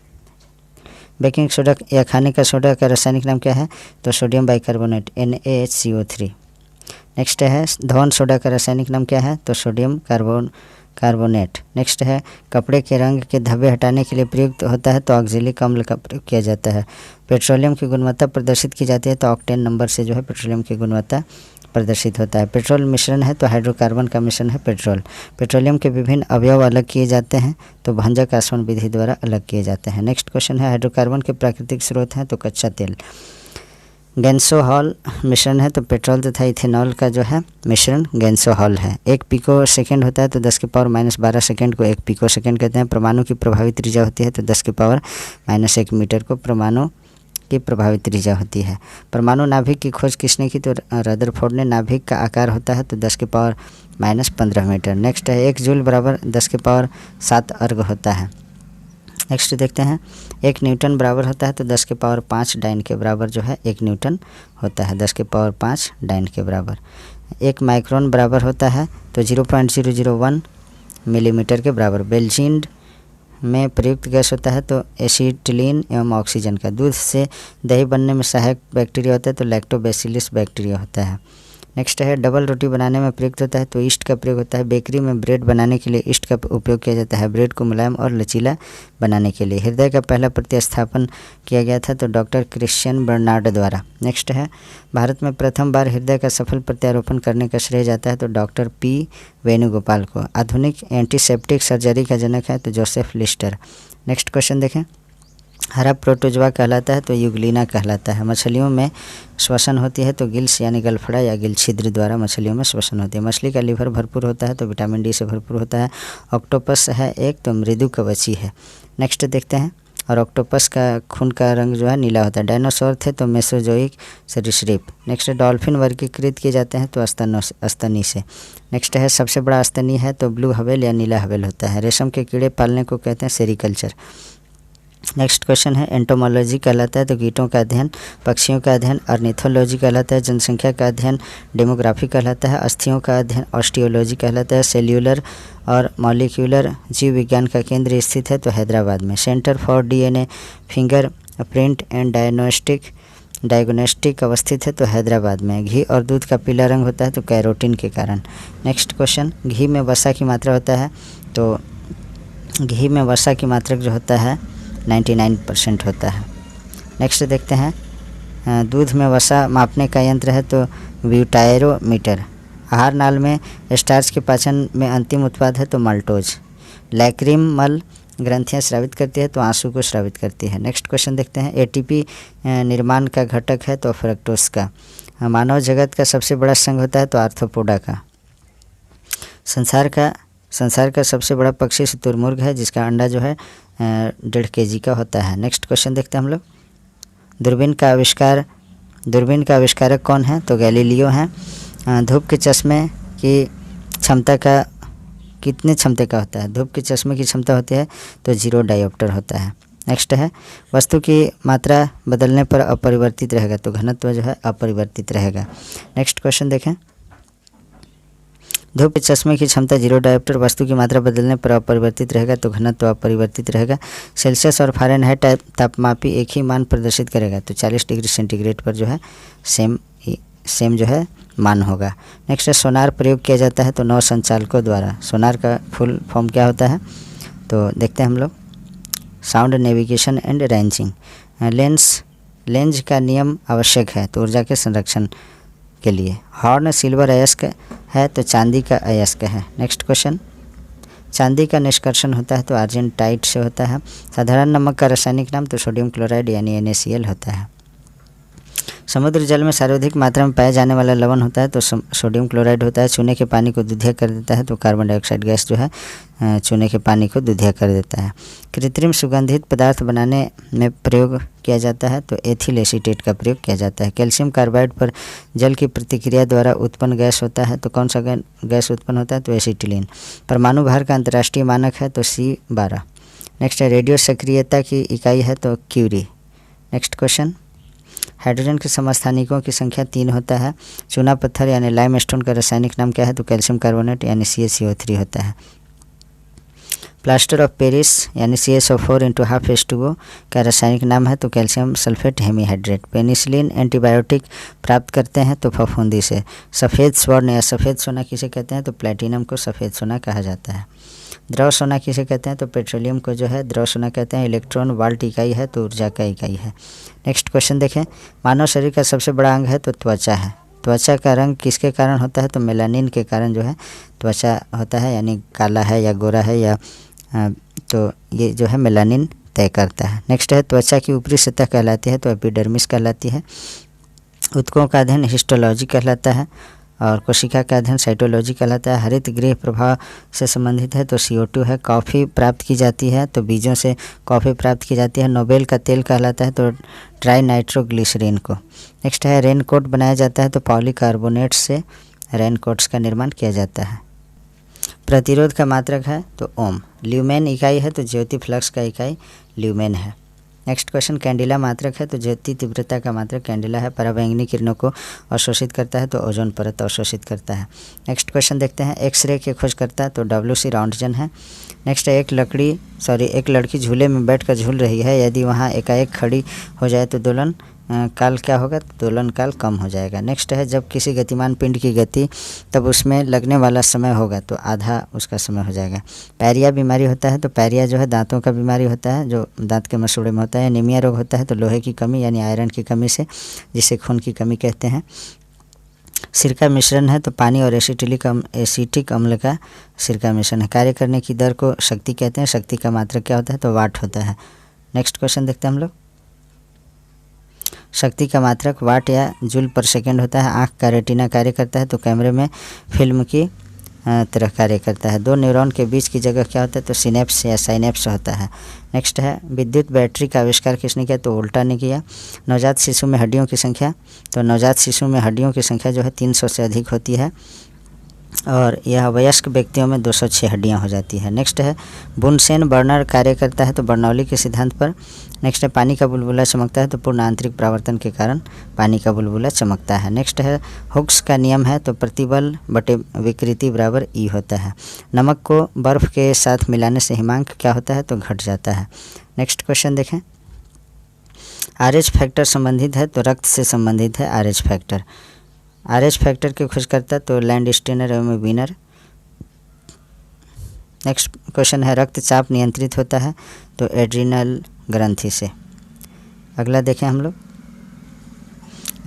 बेकिंग सोडा या खाने का सोडा का रासायनिक नाम क्या है? तो सोडियम बाइकार्बोनेट NaHCO3। नेक्स्ट है, धवन सोडा का रासायनिक नाम क्या है? तो सोडियम कार्बोनेट। नेक्स्ट है, कपड़े के रंग के धब्बे हटाने के लिए प्रयुक्त होता है तो ऑक्जेलिक अम्ल का प्रयोग किया जाता है। पेट्रोलियम की गुणवत्ता प्रदर्शित की जाती है तो ऑक्टेन नंबर से जो है पेट्रोलियम की गुणवत्ता प्रदर्शित होता है। पेट्रोल मिश्रण है तो हाइड्रोकार्बन का मिश्रण है पेट्रोल। पेट्रोलियम के विभिन्न अवयव अलग किए जाते हैं तो भंजक आसवन विधि द्वारा अलग किए जाते हैं। नेक्स्ट क्वेश्चन है, हाइड्रोकार्बन के प्राकृतिक स्रोत हैं तो कच्चा तेल। गैंसोहॉल मिश्रण है तो पेट्रोल तथा इथेनॉल का जो है मिश्रण गैंसोहॉल है। 1 पिको सेकेंड होता है तो 10 के पावर -12 सेकेंड को 1 पिको सेकेंड कहते हैं। परमाणु की प्रभावी त्रिज्या होती है तो 10 के पावर -1 मीटर को परमाणु की प्रभावी त्रिज्या होती है। परमाणु नाभिक की खोज किसने की? तो रदरफोर्ड ने। नाभिक का आकार होता है तो 10 के पावर -15 मीटर। नेक्स्ट है, 1 जूल बराबर 10 के पावर 7 अर्ग होता है। नेक्स्ट देखते हैं, 1 न्यूटन बराबर होता है तो 10 के पावर 5 डाइन के बराबर जो है 1 न्यूटन होता है, 10 के पावर 5 डाइन के बराबर। 1 माइक्रोन बराबर होता है तो 0.001 मिलीमीटर के बराबर। बेल्जिन में प्रयुक्त गैस होता है तो एसिटिलीन एवं ऑक्सीजन का। दूध से दही बनने में सहायक बैक्टीरिया होता है तो लैक्टोबैसिलस बैक्टीरिया होता है। नेक्स्ट है डबल रोटी बनाने में प्रयुक्त होता है तो ईस्ट का प्रयोग होता है। बेकरी में ब्रेड बनाने के लिए ईस्ट का उपयोग किया जाता है, ब्रेड को मुलायम और लचीला बनाने के लिए। हृदय का पहला प्रतिस्थापन किया गया था तो डॉक्टर क्रिश्चियन बर्नार्ड द्वारा। नेक्स्ट है भारत में प्रथम बार हृदय का सफल प्रत्यारोपण करने का श्रेय जाता है तो डॉक्टर पी वेणुगोपाल को। आधुनिक एंटीसेप्टिक सर्जरी का जनक है तो जोसेफ लिस्टर। नेक्स्ट क्वेश्चन देखें, हरा प्रोटोजोआ कहलाता है तो यूग्लिना कहलाता है। मछलियों में श्वसन होती है तो गिल्स यानी गलफड़ा या गिल छिद्र द्वारा मछलियों में श्वसन होती है। मछली का लीवर भरपूर होता है तो विटामिन डी से भरपूर होता है। ऑक्टोपस है एक तो मृदु कवची है। नेक्स्ट देखते हैं, और ऑक्टोपस का खून का रंग जो है नीला होता है। डायनासोर थे तो मेसोजोइक सरीसृप। नेक्स्ट डॉल्फिन वर्गीकृत किए जाते हैं तो स्तनी से। नेक्स्ट है सबसे बड़ा स्तनी है तो ब्लू व्हेल या नीला व्हेल होता है। रेशम के कीड़े पालने को कहते हैं सेरिकल्चर। नेक्स्ट क्वेश्चन है एंटोमोलॉजी कहलाता है तो कीटों का अध्ययन, पक्षियों का अध्ययन। ऑर्निथोलॉजी कहलाता है जनसंख्या का अध्ययन। डेमोग्राफी कहलाता है अस्थियों का अध्ययन। ऑस्टियोलॉजी कहलाता है सेल्यूलर और मॉलिक्यूलर जीव विज्ञान का केंद्र स्थित है तो हैदराबाद में। Centre for DNA finger print and diagnostic अवस्थित है तो हैदराबाद में। घी और दूध का पीला रंग होता है तो कैरोटीन के कारण। नेक्स्ट क्वेश्चन, घी में वसा की मात्रा होता है तो घी में वसा की मात्रक जो होता है 99% होता है। नेक्स्ट देखते हैं, दूध में वसा मापने का यंत्र है तो ब्यूटायरोमीटर। आहार नाल में स्टार्च के पाचन में अंतिम उत्पाद है तो माल्टोज। लैक्रिमल ग्रंथियां स्रावित करती है तो आंसू को स्रावित करती है। नेक्स्ट क्वेश्चन देखते हैं, एटीपी निर्माण का घटक है तो फ्रक्टोज का। मानव जगत का सबसे बड़ा संघ होता है तो आर्थ्रोपोडा का। संसार का सबसे बड़ा पक्षी शुतुरमुर्ग है जिसका अंडा जो है 1.5 kg का होता है। नेक्स्ट क्वेश्चन देखते हैं हम लोग, दूरबीन का आविष्कारक कौन है तो गैलीलियो हैं। धूप के चश्मे की क्षमता का कितने क्षमता का होता है? धूप के चश्मे की क्षमता होती है तो 0 डायोप्टर होता है। नेक्स्ट है वस्तु की मात्रा बदलने पर अपरिवर्तित रहेगा तो घनत्व जो है अपरिवर्तित रहेगा। नेक्स्ट क्वेश्चन देखें, धूप के चश्मे की क्षमता 0 डायोप्टर, वस्तु की मात्रा बदलने पर अपरिवर्तित रहेगा तो घनत्व अपरिवर्तित रहेगा। सेल्सियस और फ़ारेनहाइट तापमापी एक ही मान प्रदर्शित करेगा तो 40 डिग्री सेंटीग्रेड पर जो है सेम जो है मान होगा। नेक्स्ट है सोनार प्रयोग किया जाता है तो नौ संचालकों द्वारा। सोनार का फुल फॉर्म क्या होता है तो देखते हैं हम लोग, sound navigation and ranging. Lens का नियम आवश्यक है तो ऊर्जा के संरक्षण के लिए। हॉर्न सिल्वर अयस्क है तो चांदी का अयस्क है। नेक्स्ट क्वेश्चन, चांदी का निष्कर्षण होता है तो आर्जेंटाइट से होता है। साधारण नमक का रासायनिक नाम तो सोडियम क्लोराइड यानी NaCl होता है। समुद्र जल में सर्वाधिक मात्रा में पाया जाने वाला लवण होता है तो सोडियम क्लोराइड होता है। चूने के पानी को दूधिया कर देता है तो कार्बन डाइऑक्साइड गैस जो है चूने के पानी को दूधिया कर देता है। कृत्रिम सुगंधित पदार्थ बनाने में प्रयोग किया जाता है तो एथिल एसीटेट का प्रयोग किया जाता है। कैल्शियम कार्बाइड पर जल की प्रतिक्रिया द्वारा उत्पन्न गैस होता है तो कौन सा गैस उत्पन्न होता है तो एसिटिलीन। परमाणु भार का अंतर्राष्ट्रीय मानक है तो C12। नेक्स्ट है रेडियो सक्रियता की इकाई है तो क्यूरी। नेक्स्ट क्वेश्चन, हाइड्रोजन के समस्थानिकों की संख्या 3 होता है। चूना पत्थर यानी लाइमस्टोन का रासायनिक नाम क्या है तो कैल्शियम कार्बोनेट यानी CaCO3 होता है। प्लास्टर ऑफ पेरिस यानी CaSO4 × ½ का रासायनिक नाम है तो calcium sulphate hemihydrate. Penicillin antibiotic प्राप्त करते हैं तो फफूंदी से। सफ़ेद स्वर्ण या सफ़ेद सोना किसे कहते हैं तो प्लेटिनम को सफ़ेद सोना कहा जाता है। द्रव सोना किसे कहते हैं तो पेट्रोलियम को जो है द्रव सोना कहते हैं। इलेक्ट्रॉन वाल्ट इकाई है तो ऊर्जा का इकाई है। नेक्स्ट क्वेश्चन देखें, मानव शरीर का सबसे बड़ा अंग है तो त्वचा है। त्वचा का रंग किसके कारण होता है तो मेलानिन के कारण जो है त्वचा होता है, यानी काला है या गोरा है या तो ये जो है मेलानिन तय करता है। नेक्स्ट है त्वचा की ऊपरी सतह कहलाती है तो एपिडर्मिस कहलाती है। ऊतकों का अध्ययन हिस्टोलॉजी कहलाता है और कोशिका का अध्ययन साइटोलॉजी कहलाता है। हरित गृह प्रभाव से संबंधित है तो CO2 है। कॉफ़ी प्राप्त की जाती है तो बीजों से कॉफ़ी प्राप्त की जाती है। नोबेल का तेल कहलाता है तो ट्राई नाइट्रोग्लिसरीन को। नेक्स्ट है रेनकोट बनाया जाता है तो पॉलीकार्बोनेट से रेनकोट्स का निर्माण किया जाता है। प्रतिरोध का मात्रक है तो ओम। ल्यूमेन इकाई है तो ज्योति फ्लक्स का इकाई ल्यूमेन है। नेक्स्ट क्वेश्चन, कैंडिला मात्रक है तो ज्योति तीव्रता का मात्रक कैंडिला है। पराबैंगनी किरणों को अवशोषित करता है तो ओजोन परत अवशोषित करता है। नेक्स्ट क्वेश्चन देखते हैं, एक्सरे के खोजकर्ता तो WC राउंटजन है। नेक्स्ट है एक लड़की झूले में बैठकर झूल रही है, यदि वहाँ एकाएक खड़ी हो जाए तो दोलन काल क्या होगा, दोलन काल कम हो जाएगा। नेक्स्ट है जब किसी गतिमान पिंड की गति तब उसमें लगने वाला समय होगा तो आधा उसका समय हो जाएगा। पैरिया बीमारी होता है तो पैरिया जो है दांतों का बीमारी होता है जो दांत के मसूड़े में होता है। एनीमिया रोग होता है तो लोहे की कमी यानी आयरन की कमी से, जिसे खून की कमी कहते हैं। सिरका मिश्रण है तो पानी और एसिटिक अम्ल का सिरका मिश्रण है। कार्य करने की दर को शक्ति कहते हैं। शक्ति का मात्रक क्या होता है, तो वाट होता है। नेक्स्ट क्वेश्चन देखते हैं हम लोग। शक्ति का मात्रक वाट या जूल पर सेकेंड होता है। आँख का रेटिना कार्य करता है तो कैमरे में फिल्म की तरह कार्य करता है। दो न्यूरॉन के बीच की जगह क्या होता है, तो सिनेप्स या साइनेप्स होता है। नेक्स्ट है विद्युत बैटरी का आविष्कार किसने किया, तो वोल्टा ने किया। नवजात शिशु में हड्डियों की संख्या, तो नवजात शिशु में हड्डियों की संख्या जो है 300 से अधिक होती है और यह वयस्क व्यक्तियों में 206 हड्डियां हो जाती है। नेक्स्ट है बुनसेन बर्नर कार्य करता है तो बर्नौली के सिद्धांत पर। नेक्स्ट है पानी का बुलबुला चमकता है तो पूर्ण आंतरिक परावर्तन के कारण पानी का बुलबुला चमकता है। नेक्स्ट है हुक्स का नियम है तो प्रतिबल बटे विकृति बराबर ई होता है। नमक को बर्फ़ के साथ मिलाने से हिमांक क्या होता है, तो घट जाता है। नेक्स्ट क्वेश्चन देखें। RH फैक्टर संबंधित है तो रक्त से संबंधित है RH फैक्टर। RH फैक्टर की खोज करता तो लैंडस्टेनर एवं वीनर। नेक्स्ट क्वेश्चन है रक्तचाप नियंत्रित होता है तो एड्रिनल ग्रंथि से। अगला देखें हम लोग।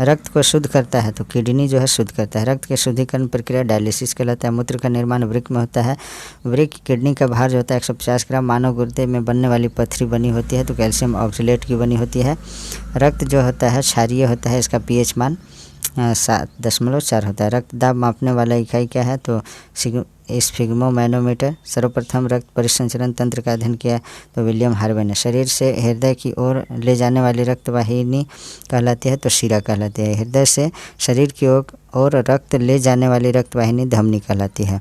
रक्त को शुद्ध करता है तो किडनी जो है शुद्ध करता है। रक्त के शुद्धिकरण प्रक्रिया डायलिसिस कहलाता है। मूत्र का निर्माण वृक्क में होता है। वृक्क किडनी का भार जो होता है 150 ग्राम। मानव गुर्दे में बनने वाली पथरी बनी होती है तो कैल्शियम ऑक्सलेट की बनी होती है। रक्त जो होता है क्षारीय होता है, इसका pH मान 7.4 होता है। रक्त दाब मापने वाला इकाई क्या है, तो स्फिग्मोमैनोमीटर। सर्वप्रथम रक्त परिसंचरण तंत्र का अध्ययन किया तो विलियम हार्वे ने। शरीर से हृदय की ओर ले जाने वाली रक्त वाहिनी कहलाती है तो शिरा कहलाती है। हृदय से शरीर की ओर रक्त ले जाने वाली रक्त वाहिनी धमनी कहलाती है।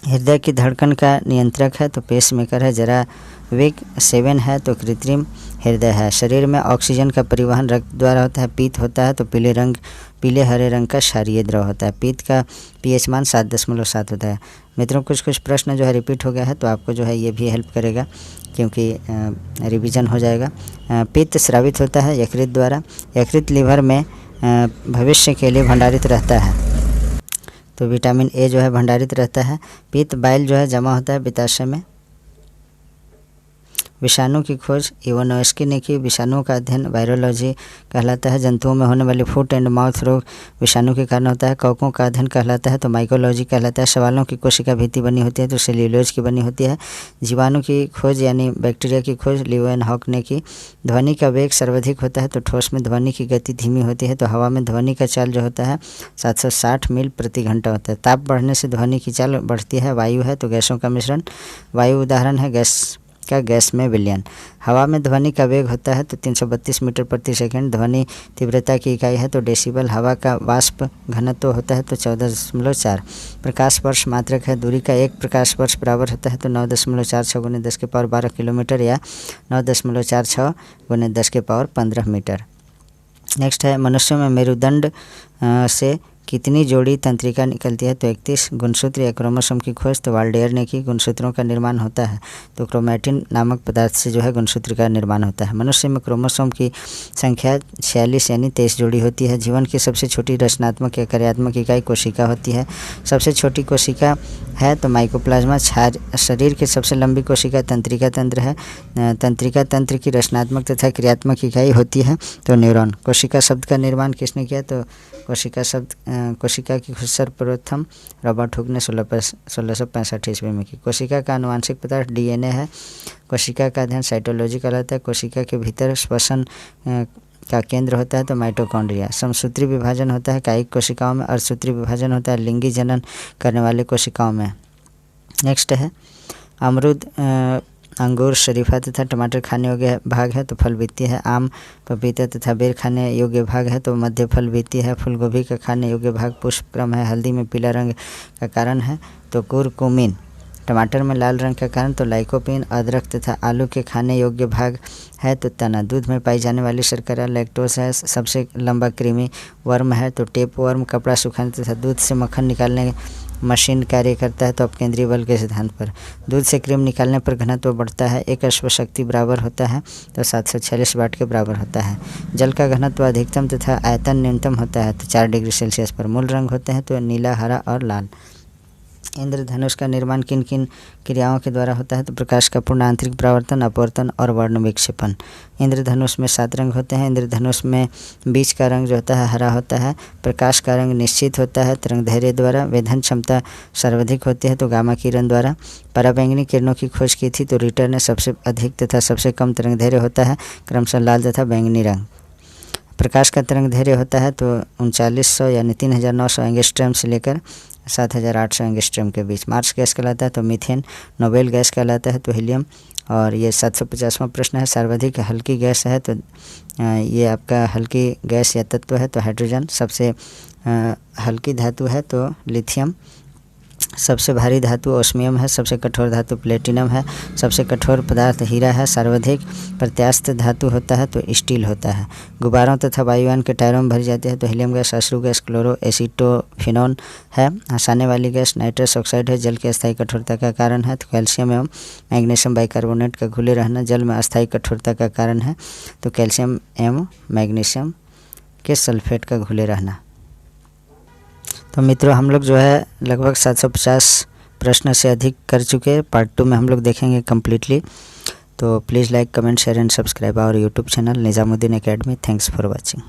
हृदय की धड़कन का नियंत्रक है तो पेसमेकर है। जरा वेग 7 है तो कृत्रिम हृदय है। शरीर में ऑक्सीजन का परिवहन रक्त द्वारा होता है। पीत होता है तो पीले हरे रंग का क्षारीय द्रव होता है। पीत का pH मान 7.7 होता है। मित्रों कुछ प्रश्न जो है रिपीट हो गया है तो आपको जो है ये भी हेल्प करेगा क्योंकि रिवीजन हो जाएगा। पित्त स्रावित होता है यकृत द्वारा। यकृत लीवर में भविष्य के लिए भंडारित रहता है तो विटामिन A जो है भंडारित रहता है। पित्त बाइल जो है जमा होता है पित्ताशय में। विषाणु की खोज इवानोव्स्की ने की। विषाणुओं का अध्ययन वायरोलॉजी कहलाता है। जंतुओं में होने वाली फुट एंड माउथ रोग विषाणु के कारण होता है। कवकों का अध्ययन कहलाता है तो माइकोलॉजी कहलाता है। सवालों की कोशिका भित्ति बनी होती है तो सेल्यूलोज की बनी होती है। जीवाणु की खोज यानी बैक्टीरिया की खोज लीवेनहॉक ने की। ध्वनि का वेग सर्वाधिक होता है तो ठोस में ध्वनि की गति धीमी होती है तो हवा में ध्वनि का चाल जो होता है 760 मील प्रति घंटा होता है। ताप बढ़ने से ध्वनि की चाल बढ़ती है। वायु है तो गैसों का मिश्रण। वायु उदाहरण है गैस में विलयन। हवा में ध्वनि का वेग होता है तो 332 मीटर प्रति सेकंड। ध्वनि तीव्रता की इकाई है तो डेसिबल। हवा का वाष्प घनत्व होता है तो 14.4। प्रकाश वर्ष मात्रक है। दूरी का 1 प्रकाश वर्ष बराबर होता है तो 9.46 × 10⁻12 किलोमीटर या 9.46 × 10⁻15 मीटर। नेक्स्ट है मनुष्यों में मेरुदंड से कितनी जोड़ी तंत्रिका निकलती है, तो 31। गुणसूत्र या क्रोमोसोम की खोज तो वाल्डेयर ने की। गुणसूत्रों का निर्माण होता है तो क्रोमैटिन नामक पदार्थ से जो है गुणसूत्र का निर्माण होता है। मनुष्य में क्रोमोसोम की संख्या 46 यानी 23 जोड़ी होती है। जीवन की सबसे छोटी रचनात्मक या कार्यात्मक इकाई कोशिका होती है। सबसे छोटी कोशिका है तो माइकोप्लाज्मा। शरीर की सबसे लंबी कोशिका तंत्रिका तंत्र है। तंत्रिका तंत्र की रचनात्मक तथा क्रियात्मक इकाई होती है तो न्यूरॉन। कोशिका शब्द का निर्माण किसने किया, तो कोशिका की खोज सर्वप्रथम रॉबर्ट हुक ने 1665 ईस्वी में की। कोशिका का आनुवांशिक पदार्थ DNA है। कोशिका का अध्ययन साइटोलॉजी कहलाता है। कोशिका के भीतर श्वसन का केंद्र होता है तो माइटोकॉन्ड्रिया। समसूत्री विभाजन होता है कायिक कोशिकाओं में। अर्धसूत्री विभाजन होता है लिंगी जनन करने वाले कोशिकाओं में। नेक्स्ट है अमरूद, अंगूर, शरीफा तथा टमाटर खाने योग्य भाग है तो फल वित्तीय है। आम, पपीता तथा बेर खाने योग्य भाग है तो मध्य फल वित्तीय है। फूलगोभी का खाने योग्य भाग पुष्पक्रम है। हल्दी में पीला रंग का कारण है तो कुरकुमिन। टमाटर में लाल रंग का कारण तो लाइकोपिन। अदरक तथा आलू के खाने योग्य भाग है तो तना। दूध में पाई जाने वाली शर्करा लैक्टोज है। सबसे लंबा कृमि वर्म है तो टेप वर्म। कपड़ा सुखाने तथा दूध से मक्खन निकालने मशीन कार्य करता है तो अपकेंद्रीय बल के सिद्धांत पर। दूध से क्रीम निकालने पर घनत्व बढ़ता है, एक अश्वशक्ति बराबर होता है तो 746 वाट के बराबर होता है। जल का घनत्व अधिकतम तथा आयतन न्यूनतम होता है तो 4 डिग्री सेल्सियस पर। मूल रंग होते हैं तो नीला, हरा और लाल। इंद्रधनुष का निर्माण किन किन क्रियाओं के द्वारा होता है तो प्रकाश का पूर्ण आंतरिक परावर्तन, अपवर्तन और वर्ण विक्षेपण। इंद्रधनुष में 7 रंग होते हैं। इंद्रधनुष में बीच का रंग जो होता है हरा होता है। प्रकाश का रंग निश्चित होता है तरंगदैर्घ्य द्वारा। वेधन क्षमता सर्वाधिक होती है तो गामा किरण द्वारा। पराबैंगनी किरणों की खोज की थी तो रिटर ने सबसे अधिक तथा सबसे कम तरंगदैर्घ्य होता है क्रमशः लाल तथा बैंगनी रंग। प्रकाश का तरंगदैर्घ्य होता है तो 3900 यानी 3900 एंगस्ट्रॉम से लेकर 7800 एंगस्ट्रॉम के बीच। मार्स गैस कहलाता है तो मीथेन। नोबेल गैस कहलाता है तो हीलियम। और ये 750वां प्रश्न है। सर्वाधिक हल्की गैस है तो ये आपका हल्की गैस या तत्व है तो हाइड्रोजन। सबसे हल्की धातु है तो लिथियम। सबसे भारी धातु ओस्मियम है। सबसे कठोर धातु प्लेटिनम है। सबसे कठोर पदार्थ हीरा है। सर्वाधिक प्रत्यास्थ धातु होता है तो स्टील होता है। गुब्बारों तथा वायुयान के टायरों में भरी जाती है तो हीलियम गैस, अश्रु गैस, क्लोरो एसीटोफिनोन है। हंसाने वाली गैस नाइट्रस ऑक्साइड है। जल की अस्थायी कठोरता का कारण है तो कैल्शियम एवं मैग्नीशियम बाइकार्बोनेट का घुले रहना जल में अस्थायी कठोरता का कारण है तो कैल्शियम एवं मैग्नीशियम के सल्फेट का घुले रहना। तो मित्रों हम लोग जो है लगभग 750 प्रश्न से अधिक कर चुके हैं। पार्ट 2 में हम लोग देखेंगे कम्प्लीटली। तो please like, comment, share and subscribe our YouTube channel Nizamuddin academy. Thanks for watching.